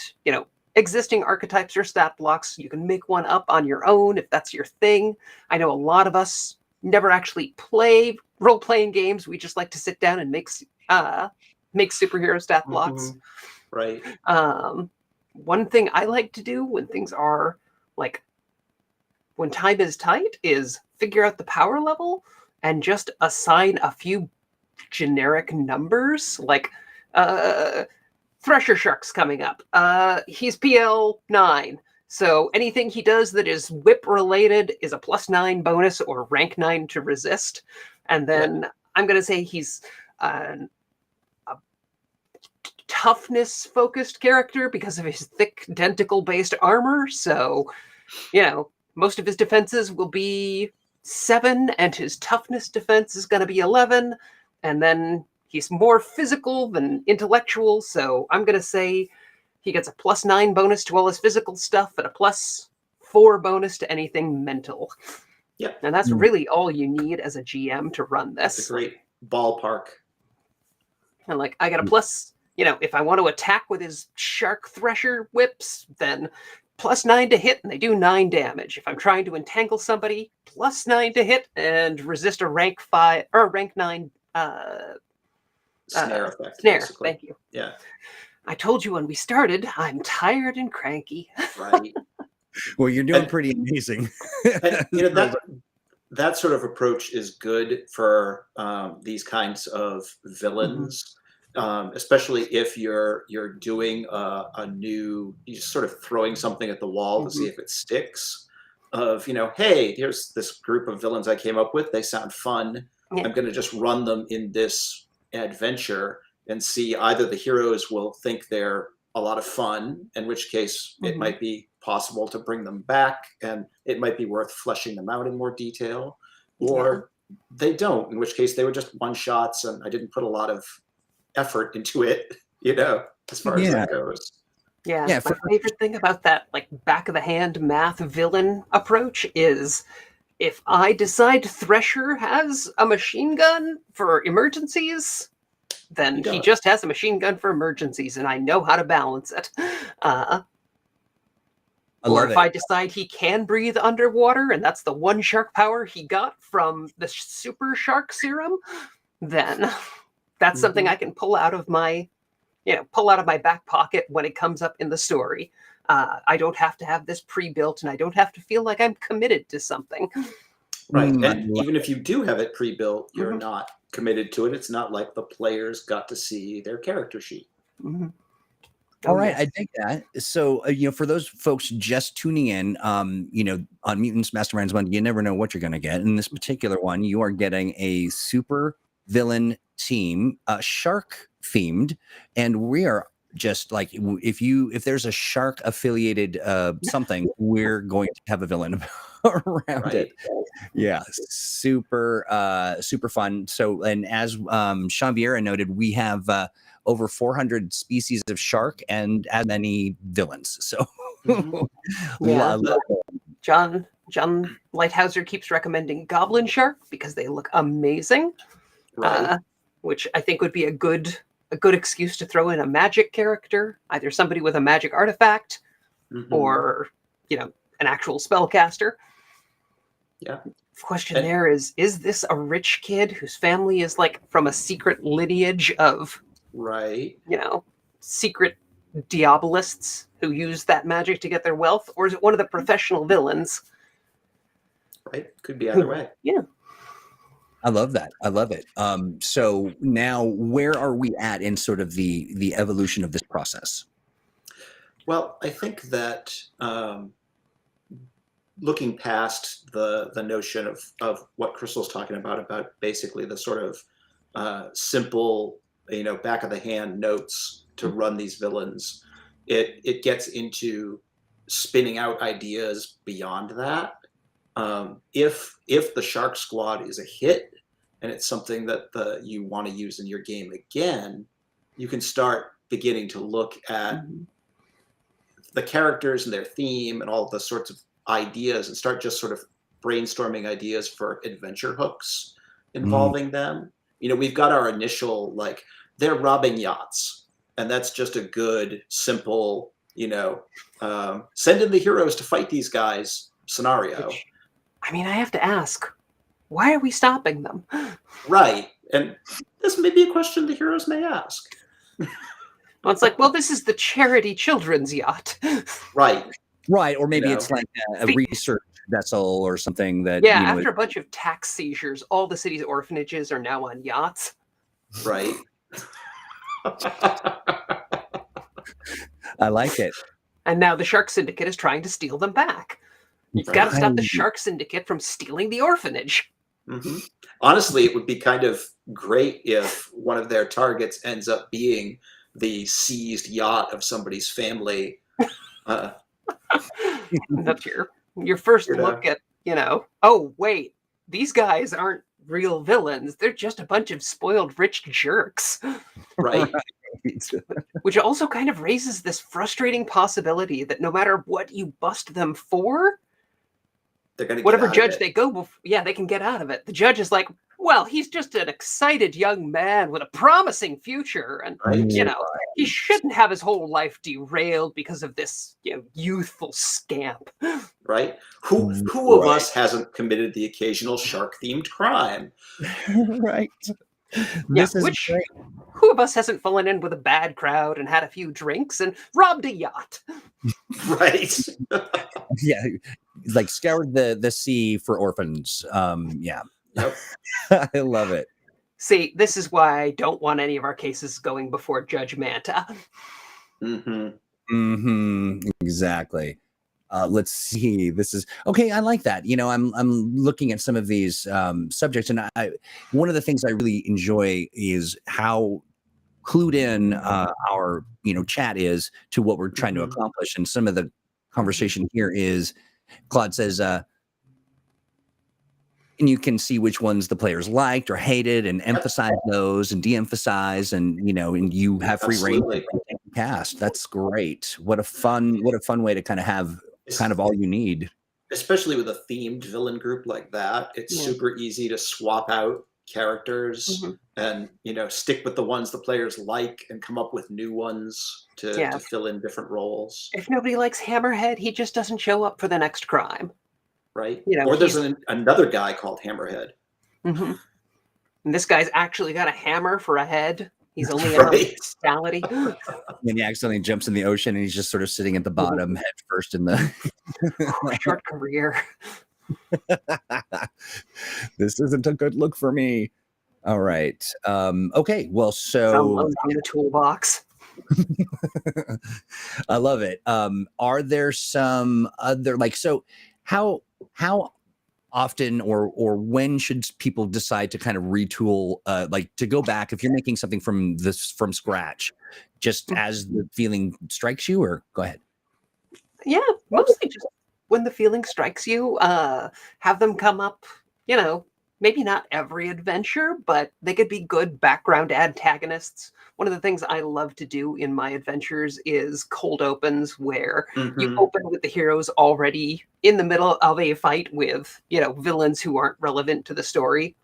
Speaker 1: existing archetypes or stat blocks. You can make one up on your own if that's your thing. I know a lot of us never actually play role-playing games. We just like to sit down and make superhero stat blocks.
Speaker 3: Right.
Speaker 1: One thing I like to do when things are like, when time is tight, is figure out the power level and just assign a few generic numbers. Like, Thresher Shark's coming up. He's PL 9. So anything he does that is whip related is a +9 bonus or rank 9 to resist. And then I'm going to say he's a toughness focused character because of his thick tentacle based armor. So, most of his defenses will be 7 and his toughness defense is going to be 11. And then he's more physical than intellectual. So I'm going to say he gets a +9 bonus to all his physical stuff and a +4 bonus to anything mental.
Speaker 3: Yep.
Speaker 1: And that's really all you need as a GM to run this.
Speaker 3: That's a great ballpark.
Speaker 1: And I got a plus, if I want to attack with his shark thresher whips, then +9 to hit and they do 9 damage. If I'm trying to entangle somebody, +9 to hit and resist a rank 5 or rank 9
Speaker 3: snare effect.
Speaker 1: Snare,
Speaker 3: basically.
Speaker 1: thank you.
Speaker 3: Yeah.
Speaker 1: I told you when we started, I'm tired and cranky.
Speaker 3: Right.
Speaker 2: Well, you're doing pretty amazing.
Speaker 3: And, that sort of approach is good for these kinds of villains, especially if you're doing a new, you're just sort of throwing something at the wall to see if it sticks. Of hey, here's this group of villains I came up with. They sound fun. Yeah. I'm going to just run them in this adventure and see either the heroes will think they're a lot of fun, in which case it might be possible to bring them back and it might be worth fleshing them out in more detail, or they don't, in which case they were just one shots and I didn't put a lot of effort into it, as far as that goes.
Speaker 1: Yeah, my favorite thing about that back of the hand math villain approach is if I decide Thresher has a machine gun for emergencies, then he just has a machine gun for emergencies, and I know how to balance it. Or if I decide he can breathe underwater, and that's the one shark power he got from the super shark serum, then that's something I can pull out of my back pocket when it comes up in the story. I don't have to have this pre-built, and I don't have to feel like I'm committed to something.
Speaker 3: Right, and even if you do have it pre-built, you're not committed to it. It's not like the players got to see their character sheet.
Speaker 2: All right, I dig that. So, for those folks just tuning in, on Mutants Masterminds 1, you never know what you're going to get. In this particular one, you are getting a super villain team, shark themed, and we are just if there's a shark affiliated something, we're going to have a villain around it. Yeah, super fun. So, and as Sean Vieira noted, we have over 400 species of shark and as many villains. So,
Speaker 1: John Lighthouser keeps recommending goblin shark because they look amazing, which I think would be a good excuse to throw in a magic character, either somebody with a magic artifact or an actual spellcaster.
Speaker 3: Yeah.
Speaker 1: The question there is this a rich kid whose family is from a secret lineage of secret diabolists who use that magic to get their wealth, or is it one of the professional villains?
Speaker 3: Right. Could be either way.
Speaker 1: Yeah.
Speaker 2: I love that. I love it. So now where are we at in sort of the evolution of this process?
Speaker 3: Well, I think that looking past the notion of what Crystal's talking about basically the sort of simple, back of the hand notes to run these villains, it gets into spinning out ideas beyond that. If the Shark Squad is a hit and it's something that you want to use in your game again, you can start beginning to look at the characters and their theme and all the sorts of ideas and start just sort of brainstorming ideas for adventure hooks involving them. We've got our initial, they're robbing yachts, and that's just a good, simple, send in the heroes to fight these guys scenario.
Speaker 1: I mean, I have to ask, why are we stopping them?
Speaker 3: Right. And this may be a question the heroes may ask.
Speaker 1: Well, it's this is the charity children's yacht.
Speaker 3: Right.
Speaker 2: Right. Or maybe it's like a research vessel or something that.
Speaker 1: After a bunch of tax seizures, all the city's orphanages are now on yachts.
Speaker 3: Right.
Speaker 2: I like it.
Speaker 1: And now the Shark Syndicate is trying to steal them back. You've got to stop the Shark Syndicate from stealing the orphanage.
Speaker 3: Mm-hmm. Honestly, it would be kind of great if one of their targets ends up being the seized yacht of somebody's family.
Speaker 1: That's your first look at, oh, wait, these guys aren't real villains. They're just a bunch of spoiled rich jerks.
Speaker 3: Right.
Speaker 1: Which also kind of raises this frustrating possibility that no matter what you bust them for,
Speaker 3: they're gonna
Speaker 1: whatever judge they go before, they can get out of it. The judge is like, well, he's just an excited young man with a promising future, and he shouldn't have his whole life derailed because of this youthful scamp.
Speaker 3: Right? Who of us hasn't committed the occasional shark-themed crime?
Speaker 2: Right. This is great.
Speaker 1: Who of us hasn't fallen in with a bad crowd and had a few drinks and robbed a yacht?
Speaker 3: Right.
Speaker 2: Yeah, like scoured the sea for orphans. Yeah.
Speaker 3: Yep.
Speaker 2: I love it.
Speaker 1: See, this is why I don't want any of our cases going before Judge Manta.
Speaker 2: Exactly. Let's see. This is okay. I like that. I'm looking at some of these subjects, and one of the things I really enjoy is how clued in our chat is to what we're trying to accomplish. And some of the conversation here is Claude says, and you can see which ones the players liked or hated, and emphasize those and de-emphasize, and and you have free reign to cast. That's great. What a fun way to kind of have all you need.
Speaker 3: Especially with a themed villain group like that, it's super easy to swap out characters and stick with the ones the players like and come up with new ones to fill in different roles.
Speaker 1: If nobody likes Hammerhead, he just doesn't show up for the next crime.
Speaker 3: Right. Or there's another guy called Hammerhead.
Speaker 1: And this guy's actually got a hammer for a head. He's only in reality.
Speaker 2: And he accidentally jumps in the ocean, and he's just sort of sitting at the bottom, head first in the
Speaker 1: short career.
Speaker 2: This isn't a good look for me. All right. Okay. Well, so
Speaker 1: in the toolbox.
Speaker 2: I love it. Are there some other how often or when should people decide to kind of retool, to go back if you're making something from scratch, just as the feeling strikes you? Or go ahead.
Speaker 1: Yeah, mostly just when the feeling strikes you. Have them come up, maybe not every adventure, but they could be good background antagonists. One of the things I love to do in my adventures is cold opens, where you open with the heroes already in the middle of a fight with, villains who aren't relevant to the story.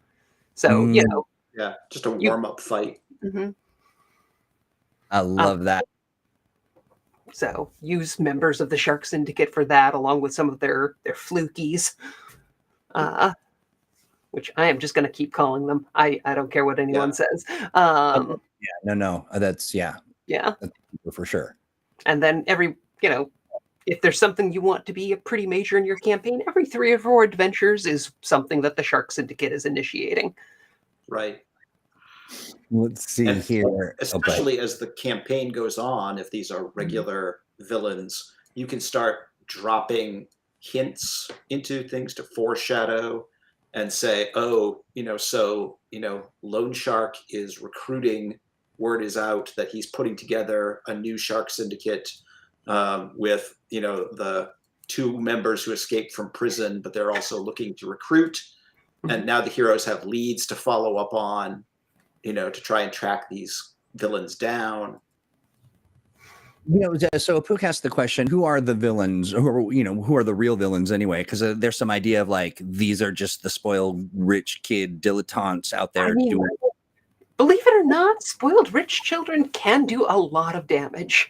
Speaker 1: So,
Speaker 3: just a warm-up fight.
Speaker 2: I love that.
Speaker 1: So use members of the Shark Syndicate for that, along with some of their flukies. Which I am just going to keep calling them. I don't care what anyone says.
Speaker 2: That's that's for sure.
Speaker 1: And then if there's something you want to be a pretty major in your campaign, every 3 or 4 adventures is something that the Shark Syndicate is initiating.
Speaker 3: Right.
Speaker 2: Let's see here.
Speaker 3: Especially as the campaign goes on, if these are regular villains, you can start dropping hints into things to foreshadow and say, Lone Shark is recruiting. Word is out that he's putting together a new Shark Syndicate with, the 2 members who escaped from prison, but they're also looking to recruit. And now the heroes have leads to follow up on, to try and track these villains down.
Speaker 2: So Apuk asked the question, who are the villains, or, who are the real villains anyway? Because there's some idea of these are just the spoiled rich kid dilettantes out there doing.
Speaker 1: Believe it or not, spoiled rich children can do a lot of damage.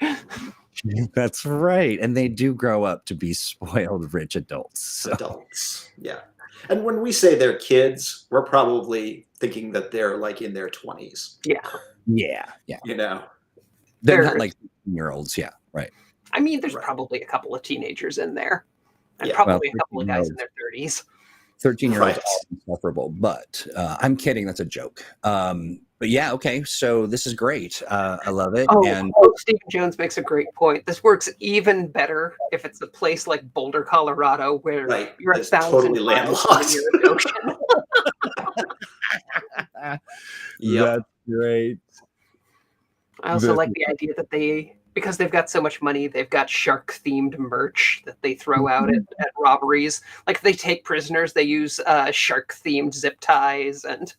Speaker 2: That's right. And they do grow up to be spoiled rich adults. So.
Speaker 3: Adults. Yeah. And when we say they're kids, we're probably thinking that they're in their 20s.
Speaker 1: Yeah.
Speaker 2: Yeah. They're not 16-year-olds. Yeah. Right.
Speaker 1: I mean, there's probably a couple of teenagers in there, and probably a couple of guys in their 30s.
Speaker 2: 13-year-olds are insufferable, but I'm kidding. That's a joke. But yeah, okay. So this is great. I love it.
Speaker 1: Stephen Jones makes a great point. This works even better if it's a place like Boulder, Colorado, where you're 1,000
Speaker 3: totally
Speaker 1: miles from
Speaker 3: landlocked.
Speaker 1: the nearest ocean.
Speaker 2: That's great.
Speaker 1: I also like the idea that because they've got so much money, they've got shark-themed merch that they throw out at robberies. Like if they take prisoners, they use shark-themed zip ties, and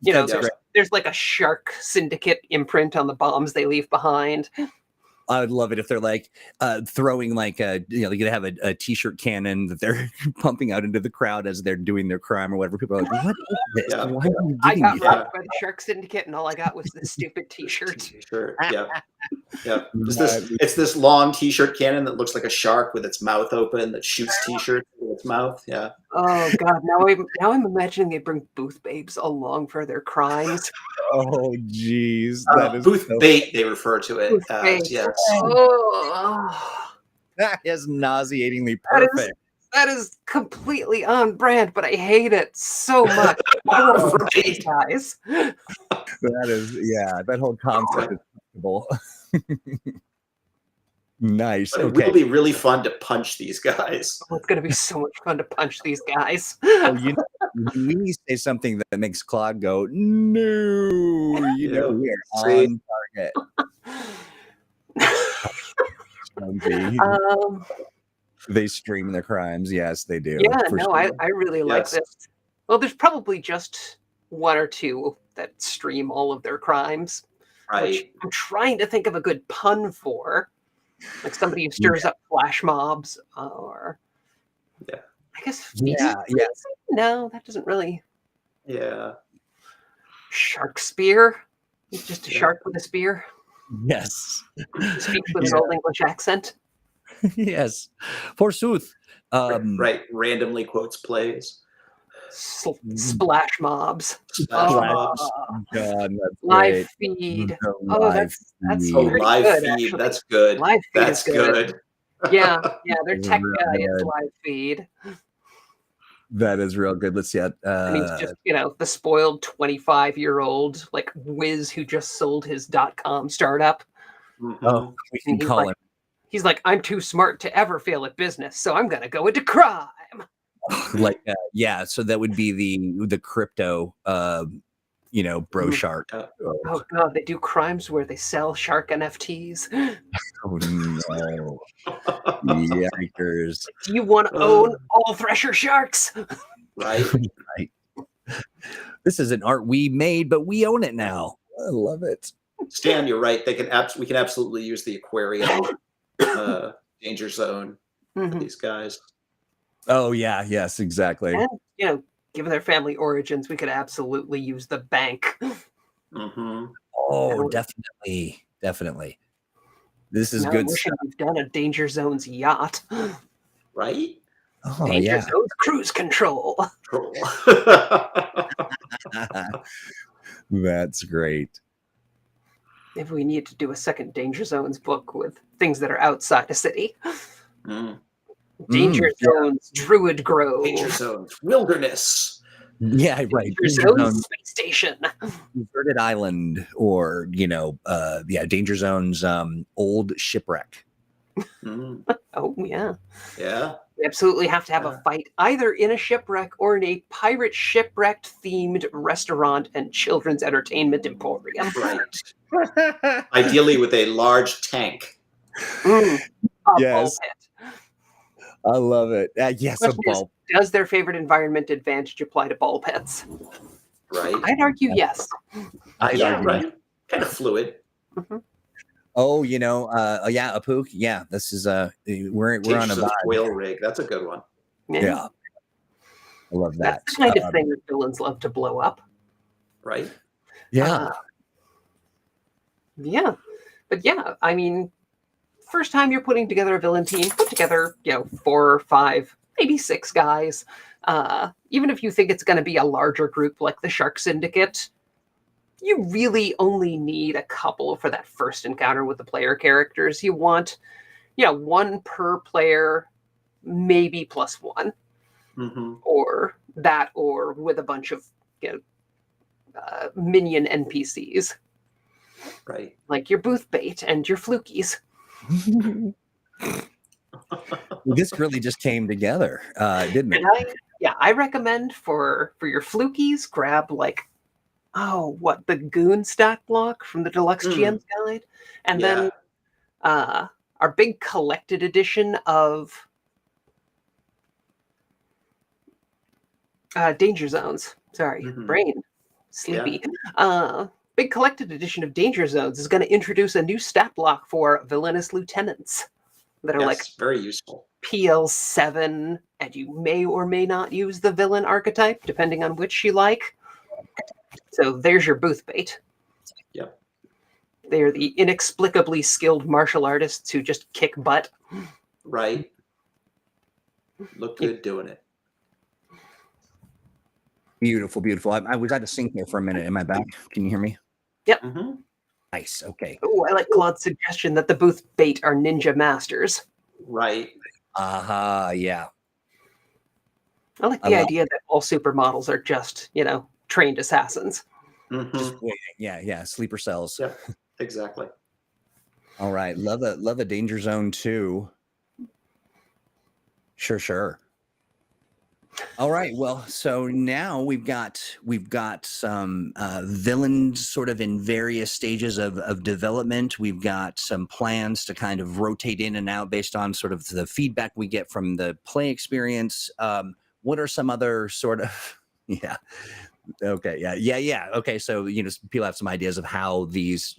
Speaker 1: there's like a shark syndicate imprint on the bombs they leave behind.
Speaker 2: I would love it if they're like throwing like they're gonna have a t-shirt cannon that they're pumping out into the crowd as they're doing their crime or whatever. People are like, "What is this?
Speaker 3: Yeah.
Speaker 2: Why are you
Speaker 1: I
Speaker 2: giving
Speaker 1: got
Speaker 2: me
Speaker 1: robbed by the shark syndicate, and all I got was this stupid t-shirt.
Speaker 3: Yeah. It's this long t-shirt cannon that looks like a shark with its mouth open that shoots t-shirts with its mouth. Yeah.
Speaker 1: Oh God! Now I'm imagining they bring booth babes along for their crimes.
Speaker 2: Oh, geez.
Speaker 3: Booth bait, they refer to it as. Yes.
Speaker 1: Oh.
Speaker 2: That is nauseatingly perfect.
Speaker 1: That is completely on brand, but I hate it so much. I love these guys.
Speaker 2: That is, that whole concept is possible. Nice.
Speaker 3: But it will be really fun to punch these guys.
Speaker 1: Oh, it's going to be so much fun to punch these guys.
Speaker 2: We say something that makes Claude go, no, we are on target. They stream their crimes. Yes, they do.
Speaker 1: Yeah, I really like this. Well, there's probably just one or two that stream all of their crimes.
Speaker 3: Right.
Speaker 1: Which I'm trying to think of a good pun for. Like somebody who stirs up flash mobs, or I guess no, that doesn't really.
Speaker 3: Yeah.
Speaker 1: Shark spear. He's just a shark with a spear.
Speaker 2: Yes.
Speaker 1: He speaks with his old English accent.
Speaker 2: Yes, forsooth.
Speaker 3: Right. Randomly quotes plays.
Speaker 1: Splash mobs.
Speaker 3: Mobs.
Speaker 2: God, that's
Speaker 1: live
Speaker 2: great.
Speaker 1: feed.
Speaker 2: Live
Speaker 1: feed.
Speaker 3: Live
Speaker 1: good,
Speaker 3: feed.
Speaker 1: actually.
Speaker 3: That's good.
Speaker 1: Live feed
Speaker 3: That's good.
Speaker 1: Yeah, their tech guy is live feed.
Speaker 2: That is real good. Let's see.
Speaker 1: I mean, it's just the spoiled 25-year-old like whiz who just sold his .com startup.
Speaker 3: Mm-hmm.
Speaker 2: Oh, we can call him.
Speaker 1: He's like, I'm too smart to ever fail at business, so I'm gonna go into crime.
Speaker 2: So that would be the crypto bro shark.
Speaker 1: Oh God, they do crimes where they sell shark NFTs.
Speaker 2: Oh no. Yikers.
Speaker 1: Do you want to own all Thresher sharks?
Speaker 3: Right.
Speaker 2: This is an art we made, but we own it now. I love it.
Speaker 3: Stan, you're right. We can absolutely use the aquarium danger zone for these guys.
Speaker 2: Oh yeah, yes, exactly.
Speaker 1: And given their family origins, we could absolutely use the bank.
Speaker 3: Mm-hmm.
Speaker 2: Oh, definitely. This is good stuff.
Speaker 1: We've done a Danger Zone's yacht.
Speaker 3: Right?
Speaker 2: Oh,
Speaker 1: Danger Zone's cruise control.
Speaker 2: That's great.
Speaker 1: If we need to do a second Danger Zones book with things that are outside a city. Danger Zones, Druid Grove.
Speaker 3: Danger Zones, Wilderness.
Speaker 2: Yeah, right.
Speaker 1: Danger Zones, Space Station.
Speaker 2: Deserted Island, or Danger Zones, Old Shipwreck.
Speaker 1: Oh yeah.
Speaker 3: Yeah.
Speaker 1: We absolutely have to have a fight either in a shipwreck or in a pirate shipwrecked themed restaurant and children's entertainment emporium.
Speaker 3: Right. Ideally with a large tank.
Speaker 2: Yes. I love it. Yes, a ball.
Speaker 1: Does their favorite environment advantage apply to ball pits?
Speaker 3: Right.
Speaker 1: I'd argue yes.
Speaker 3: Right. Kind of fluid.
Speaker 1: Mm-hmm.
Speaker 2: Oh, a pook. Yeah, this is we're on a
Speaker 3: whale rig. That's a good one.
Speaker 2: Yeah. I love that.
Speaker 1: That's the kind of thing that villains love to blow up.
Speaker 3: Right.
Speaker 2: Yeah.
Speaker 1: But I mean, first time you're putting together a villain team, put together 4 or 5, maybe 6 guys. Even if you think it's going to be a larger group like the Shark Syndicate, you really only need a couple for that first encounter with the player characters. You want, 1 per player, maybe +1, or with a bunch of, minion NPCs.
Speaker 3: Right.
Speaker 1: Like your booth bait and your flukies.
Speaker 2: This really just came together, didn't it?
Speaker 1: And I recommend for your flukies, grab like, the Goon stat block from the Deluxe GM's Guide. And then our big collected edition of Danger Zones. Sorry, brain. Sleepy.
Speaker 3: Yeah.
Speaker 1: Big collected edition of Danger Zones is going to introduce a new stat block for villainous lieutenants that are
Speaker 3: very useful.
Speaker 1: PL7, and you may or may not use the villain archetype, depending on which you like. So there's your booth bait.
Speaker 3: Yep.
Speaker 1: They are the inexplicably skilled martial artists who just kick butt.
Speaker 3: Right. Look good doing it.
Speaker 2: Beautiful, beautiful. I was out of sync there for a minute. Am I back? Can you hear me?
Speaker 1: Yep.
Speaker 2: Nice. Okay.
Speaker 1: Oh, I like Claude's suggestion that the booth bait are ninja masters.
Speaker 3: Right.
Speaker 2: Yeah.
Speaker 1: I like the idea that all supermodels are just, trained assassins.
Speaker 2: Just waiting. Yeah. Sleeper cells.
Speaker 3: Yep. Exactly.
Speaker 2: All right. Love a Danger Zone too. Sure. All right. Well, so now we've got some villains sort of in various stages of development. We've got some plans to kind of rotate in and out based on sort of the feedback we get from the play experience. What are some other sort of Okay. Yeah. Okay. So, people have some ideas of how these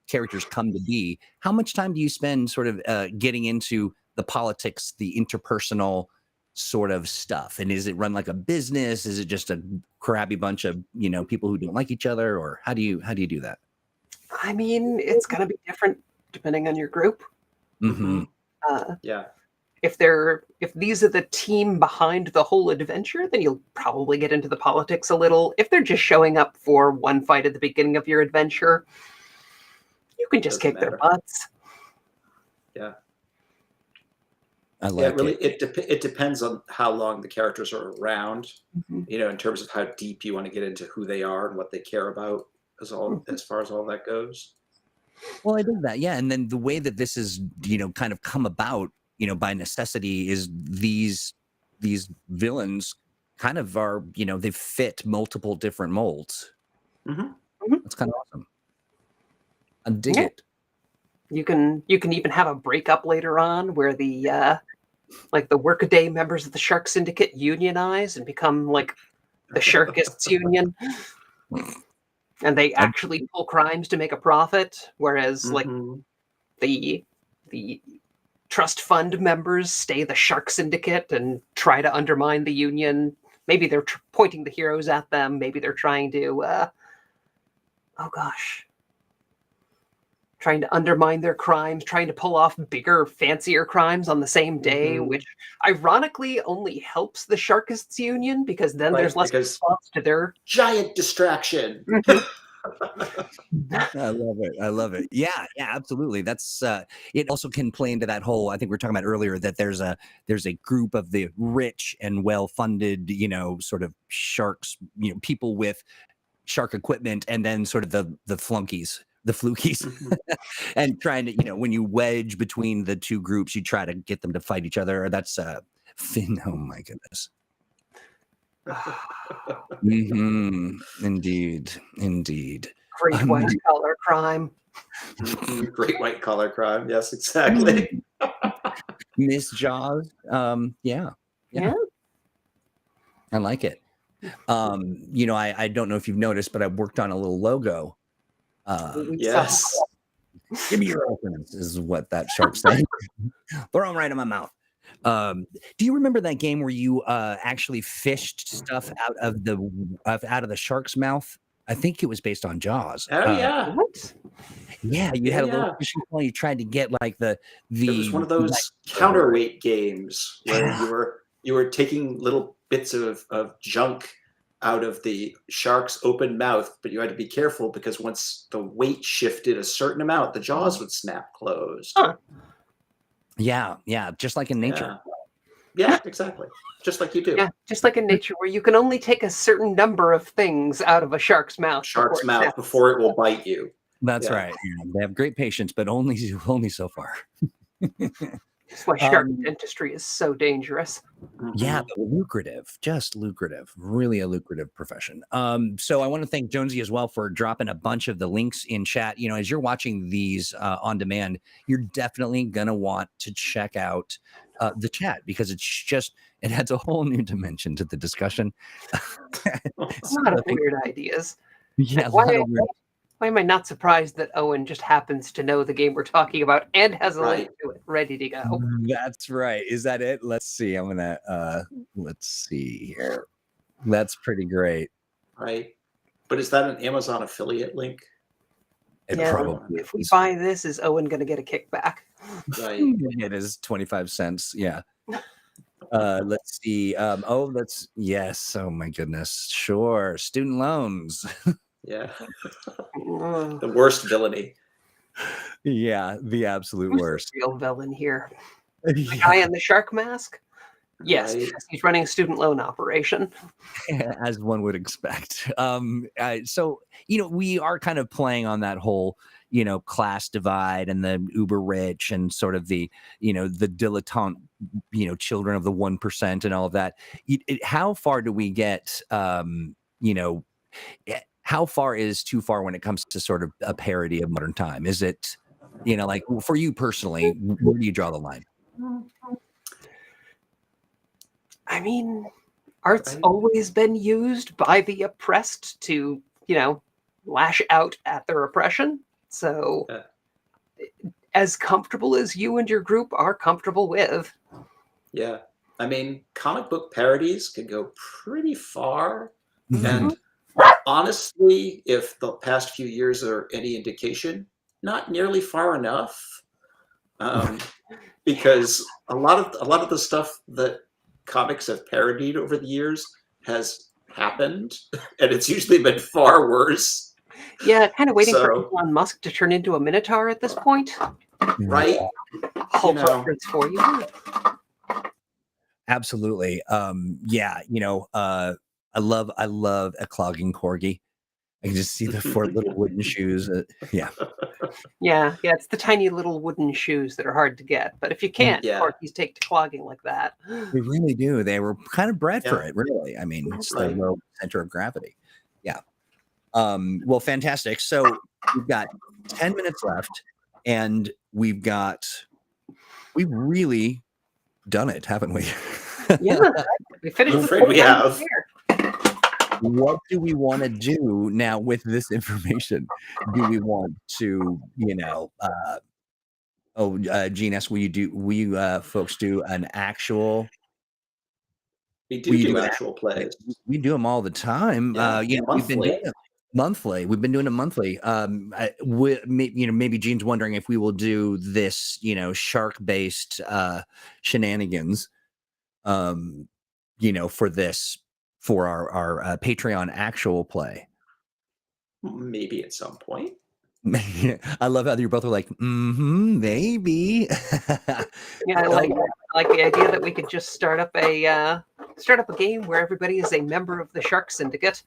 Speaker 2: characters come to be. How much time do you spend sort of getting into the politics, the interpersonal sort of stuff? And is it run like a business? Is it just a crabby bunch of, people who don't like each other? Or how do you do that?
Speaker 1: I mean, it's going to be different depending on your group.
Speaker 3: Yeah.
Speaker 1: If these are the team behind the whole adventure, then you'll probably get into the politics a little. If they're just showing up for one fight at the beginning of your adventure, you can just kick their butts.
Speaker 3: Yeah.
Speaker 2: I like
Speaker 3: it depends on how long the characters are around, in terms of how deep you want to get into who they are and what they care about as far as all that goes.
Speaker 2: Well, I did that. Yeah. And then the way that this is, kind of come about, by necessity is these villains kind of are, they fit multiple different molds. That's kind of awesome. I dig it.
Speaker 1: You can even have a breakup later on where the the workaday members of the Shark Syndicate unionize and become like the Sharkists Union, and they actually pull crimes to make a profit, whereas the trust fund members stay the Shark Syndicate and try to undermine the Union. Maybe they're pointing the heroes at them. Maybe they're trying to trying to undermine their crimes, trying to pull off bigger, fancier crimes on the same day, which ironically only helps the Sharkists Union because then there's less response to their
Speaker 3: giant distraction.
Speaker 2: I love it. Yeah, absolutely. That's it also can play into that whole, I think we were talking about earlier, that there's a group of the rich and well-funded, sort of sharks, people with shark equipment, and then sort of the flunkies, the flukies, and trying to, when you wedge between the two groups, you try to get them to fight each other. That's Finn. Oh my goodness. Indeed.
Speaker 1: great white collar crime.
Speaker 3: Great white collar crime. Yes, exactly.
Speaker 2: Miss Jaws. Yeah. I like it. I don't know if you've noticed, but I worked on a little logo.
Speaker 3: Yes.
Speaker 2: Give me your reference is what that shark said. Throw them right in my mouth. Do you remember that game where you actually fished stuff out of the shark's mouth? I think it was based on Jaws.
Speaker 3: Oh yeah.
Speaker 1: What?
Speaker 2: Yeah, you had a little fishing pole. You tried to get like the. It
Speaker 3: was one of those counterweight games where you were taking little bits of junk out of the shark's open mouth, but you had to be careful because once the weight shifted a certain amount, the jaws would snap closed.
Speaker 1: Huh.
Speaker 2: Yeah, just like in nature.
Speaker 3: Yeah, exactly. Just like you do.
Speaker 1: Yeah, just like in nature, where you can only take a certain number of things out of a shark's mouth
Speaker 3: Before it will bite you.
Speaker 2: That's
Speaker 3: Yeah.
Speaker 2: right. Yeah, they have great patience, but only so far.
Speaker 1: That's why shark dentistry is so dangerous.
Speaker 2: Yeah, but lucrative, just lucrative, really a lucrative profession. So I want to thank Jonesy as well for dropping a bunch of the links in chat. You know, as you're watching these on demand, you're definitely gonna want to check out the chat because it adds a whole new dimension to the discussion.
Speaker 1: A lot of weird ideas.
Speaker 2: Yeah,
Speaker 1: Why am I not surprised that Owen just happens to know the game we're talking about and has a link to it ready to go?
Speaker 2: That's right. Is that it? Let's see. I'm gonna let's see here. That's pretty great.
Speaker 3: Right. But is that an Amazon affiliate link?
Speaker 2: Probably
Speaker 1: if we buy this, is Owen going to get a kickback?
Speaker 3: Right.
Speaker 2: It is 25 cents. Yeah. Let's see. Yes. Oh my goodness. Sure. Student loans.
Speaker 3: Yeah. The worst villainy.
Speaker 2: Yeah, the absolute worst.
Speaker 1: The real villain here. The guy in the shark mask? Yes, he's running a student loan operation.
Speaker 2: As one would expect. So, we are kind of playing on that whole, class divide and the uber rich and sort of the, the dilettante, children of the 1% and all of that. How far do we get, how far is too far when it comes to sort of a parody of modern time? Is it, like for you personally, where do you draw the line?
Speaker 1: I mean, art's always been used by the oppressed to, lash out at their oppression. So as comfortable as you and your group are comfortable with.
Speaker 3: Yeah. I mean, comic book parodies can go pretty far. And honestly, if the past few years are any indication, not nearly far enough. Because a lot of the stuff that comics have parodied over the years has happened, and it's usually been far worse.
Speaker 1: Yeah, kind of waiting for Elon Musk to turn into a minotaur at this point.
Speaker 3: Right?
Speaker 1: Hulk reference for you.
Speaker 2: Absolutely. I love a clogging corgi. I can just see the 4 little wooden shoes.
Speaker 1: Yeah, it's the tiny little wooden shoes that are hard to get. But if you can't, corgis take to clogging like that.
Speaker 2: They really do. They were kind of bred for it, really. I mean, it's the low center of gravity. Yeah. Well, fantastic. So we've got 10 minutes left, and we've really done it, haven't we?
Speaker 1: Yeah, we finished.
Speaker 3: I'm afraid we have.
Speaker 2: What do we want to do now with this information? Do we want to, Gene S, will you folks do an actual?
Speaker 3: We do actual plays.
Speaker 2: We do them all the time. We've been doing it monthly. We've been doing it monthly. Maybe Gene's wondering if we will do this, shark-based shenanigans, for our Patreon actual play.
Speaker 3: Maybe at some point.
Speaker 2: I love how you both are like, maybe.
Speaker 1: Yeah, I like the idea that we could just start up a game where everybody is a member of the Shark Syndicate.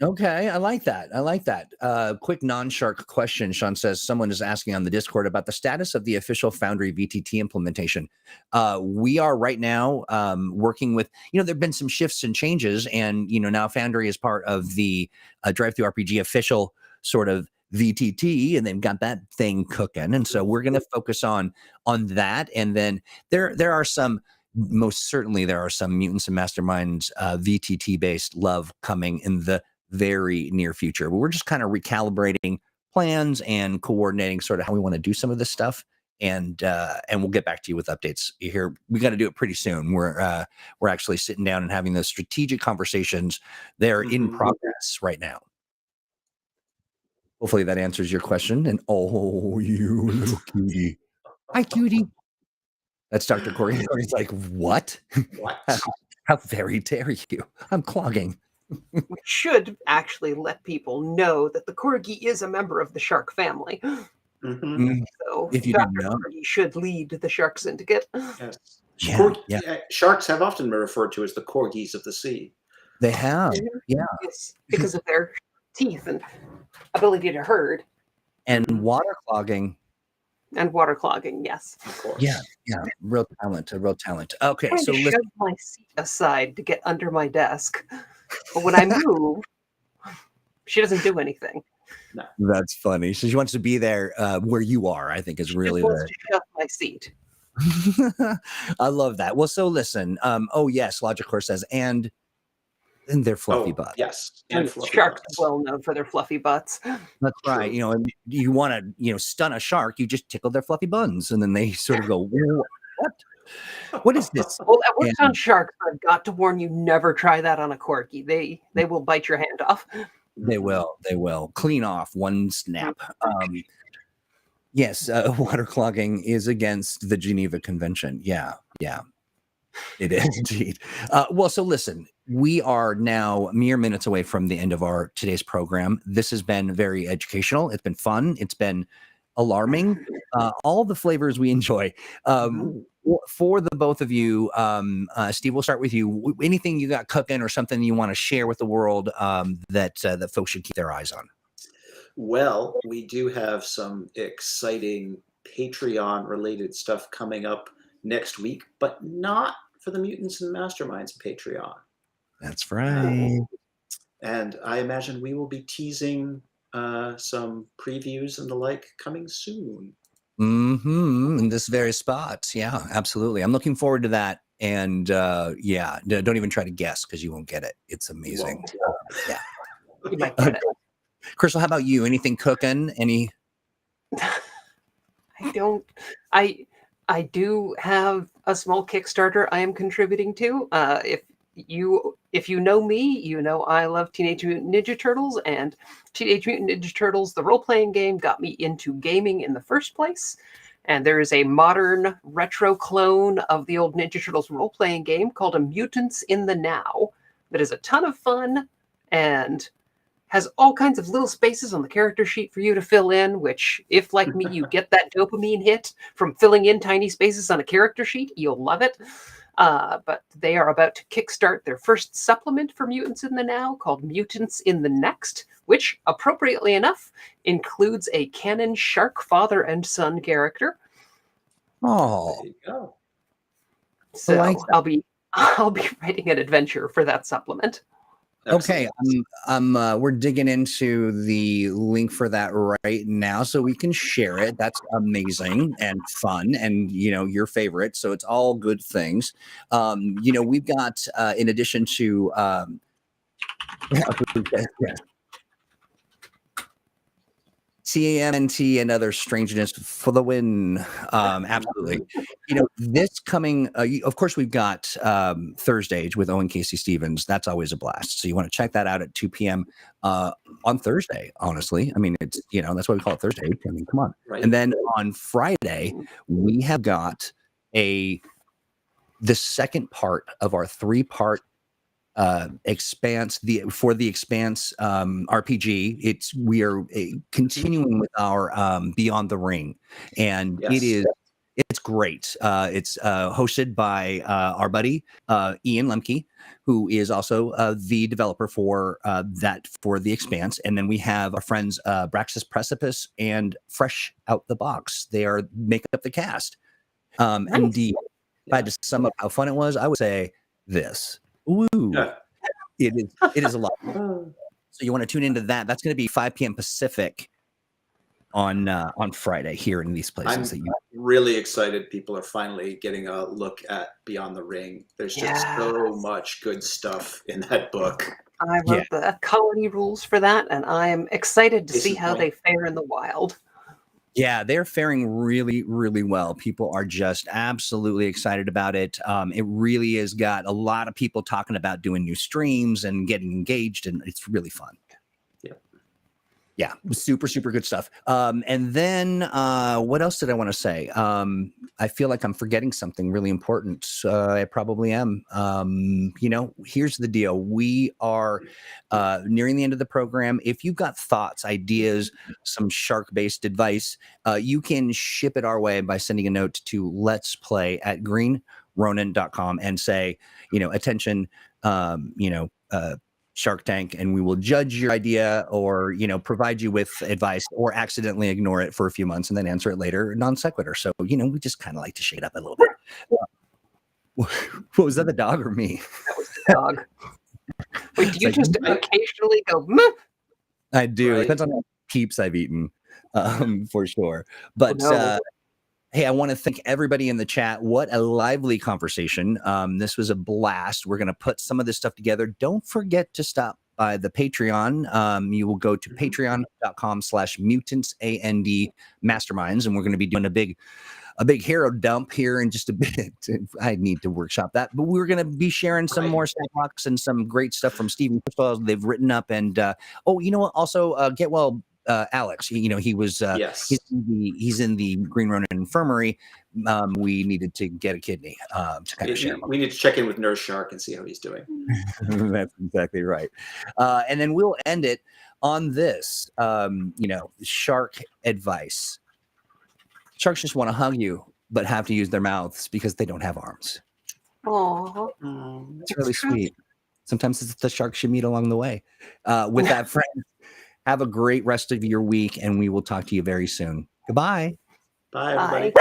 Speaker 2: Okay, I like that. Quick non-shark question. Sean says someone is asking on the Discord about the status of the official Foundry VTT implementation. We are right now working with, there've been some shifts and changes, and now Foundry is part of the Drive-Thru RPG official sort of VTT, and they've got that thing cooking, and so we're going to focus on that. And then there are some. Most certainly, there are some Mutants and Masterminds VTT based love coming in the very near future, but we're just kind of recalibrating plans and coordinating sort of how we want to do some of this stuff, and we'll get back to you with updates here. We got to do it pretty soon. We're actually sitting down and having those strategic conversations. They're in progress right now. Hopefully that answers your question. And you little cutie, hi cutie. That's Dr. Corey. He's like, what? How very dare you? I'm clogging.
Speaker 1: We should actually let people know that the corgi is a member of the shark family.
Speaker 3: Mm-hmm.
Speaker 1: So
Speaker 2: If you
Speaker 1: Dr.
Speaker 2: didn't know.
Speaker 1: Corgi should lead the Shark Syndicate.
Speaker 3: Yes.
Speaker 2: Yeah.
Speaker 3: Sharks have often been referred to as the corgis of the sea.
Speaker 2: They have. Yeah.
Speaker 1: Yes, because of their teeth and ability to herd.
Speaker 2: And water clogging.
Speaker 1: And water clogging, yes.
Speaker 3: Of course.
Speaker 2: Yeah. Real talent. Okay,
Speaker 1: I'm
Speaker 2: so
Speaker 1: trying to
Speaker 2: listen.
Speaker 1: shove my seat aside to get under my desk. But when I move, she doesn't do anything.
Speaker 3: No.
Speaker 2: That's funny. So she wants to be there where you are, I think is really
Speaker 1: She wants to shove my seat.
Speaker 2: I love that. Well, so listen. Oh yes, Logic Horse says, and their fluffy butts.
Speaker 3: Yes, and fluffy
Speaker 1: Sharks
Speaker 3: butts.
Speaker 1: are well known for their fluffy butts.
Speaker 2: That's right.
Speaker 3: True.
Speaker 2: And you want to, stun a shark, you just tickle their fluffy buns, and then they sort of go, what is this?
Speaker 1: Well, that works on sharks, but I've got to warn you, never try that on a corgi. They will bite your hand off.
Speaker 2: They will clean off one snap. Yes, water clogging is against the Geneva Convention. Yeah, it is indeed. Well, so listen, we are now mere minutes away from the end of our today's program. This has been very educational. It's been fun. It's been alarming. All the flavors we enjoy. For the both of you, Steve, we'll start with you. Anything you got cooking or something you want to share with the world that folks should keep their eyes on?
Speaker 3: Well, we do have some exciting Patreon-related stuff coming up next week, but not for the Mutants and Masterminds Patreon.
Speaker 2: That's right.
Speaker 3: And I imagine we will be teasing some previews and the like coming soon.
Speaker 2: In this very spot. Yeah, absolutely. I'm looking forward to that. And don't even try to guess because you won't get it. It's amazing. Yeah.
Speaker 1: You might get it.
Speaker 2: Crystal, how about you? Anything cooking? Any?
Speaker 1: I don't. I do have a small Kickstarter I am contributing to. If you know me, you know I love Teenage Mutant Ninja Turtles, and Teenage Mutant Ninja Turtles, the role-playing game, got me into gaming in the first place. And there is a modern retro clone of the old Ninja Turtles role-playing game called Mutants in the Now that is a ton of fun and has all kinds of little spaces on the character sheet for you to fill in, which, if like me, you get that dopamine hit from filling in tiny spaces on a character sheet, you'll love it. But they are about to kickstart their first supplement for Mutants in the Now called Mutants in the Next, which, appropriately enough, includes a canon shark father and son character.
Speaker 2: Oh,
Speaker 3: there you go.
Speaker 1: So I'll be writing an adventure for that supplement.
Speaker 2: Okay, we're digging into the link for that right now so we can share it. That's amazing and fun and, your favorite. So it's all good things. We've got, in addition to, CAMNT and other strangeness for the win. Absolutely. This coming, of course, we've got Thursdays with Owen Casey Stevens. That's always a blast. So you want to check that out at 2 p.m. On Thursday, honestly. I mean, it's, that's why we call it Thursday. I mean, come on. Right. And then on Friday, we have got the second part of our 3-part Expanse for the Expanse RPG. We are continuing with our Beyond the Ring, and it's great. It's hosted by our buddy Ian Lemke, who is also the developer for the Expanse, and then we have our friends Braxis Precipice and Fresh Out the Box. They are making up the cast. Nice. Indeed, if I had to sum up how fun it was, I would say this. Ooh, it is a lot. So you want to tune into that. That's going to be 5 p.m. Pacific on Friday here in these places.
Speaker 3: I'm really excited. People are finally getting a look at Beyond the Ring. There's just so much good stuff in that book.
Speaker 1: I wrote the colony rules for that, and I'm excited to see how they fare in the wild.
Speaker 2: Yeah, they're faring really, really well. People are just absolutely excited about it. It really has got a lot of people talking about doing new streams and getting engaged, and it's really fun.
Speaker 3: Yeah.
Speaker 2: Yeah, super, super good stuff. And then what else did I want to say? I feel like I'm forgetting something really important. I probably am. Here's the deal. We are nearing the end of the program. If you've got thoughts, ideas, some shark-based advice, you can ship it our way by sending a note to letsplay@greenronin.com and say, attention, Shark Tank, and we will judge your idea or, provide you with advice or accidentally ignore it for a few months and then answer it later non sequitur. So, we just kind of like to shake it up a little bit. What was that, the dog or me?
Speaker 1: That was the dog. Wait, do you just occasionally go, meh?
Speaker 2: I do.
Speaker 3: Right.
Speaker 2: It depends on how many peeps I've eaten, for sure. But hey, I want to thank everybody in the chat. What a lively conversation. This was a blast. We're going to put some of this stuff together. Don't forget to stop by the Patreon. You will go to patreon.com/mutants, AND masterminds. And we're going to be doing a big hero dump here in just a bit. I need to workshop that, but we're going to be sharing some more stat blocks and some great stuff from Steve and Crystal they've written up. And you know what? Also, get well, Alex. He was
Speaker 3: yes.
Speaker 2: He's in the Green Ronin Infirmary. We needed to get a kidney to kind of share.
Speaker 3: We need to check in with Nurse Shark and see how he's doing.
Speaker 2: That's exactly right. And then we'll end it on this. Shark advice. Sharks just want to hug you, but have to use their mouths because they don't have arms.
Speaker 1: Oh,
Speaker 2: it's really sweet. Sometimes it's the sharks you meet along the way. With that, friends, have a great rest of your week, and we will talk to you very soon. Goodbye.
Speaker 3: Bye, everybody.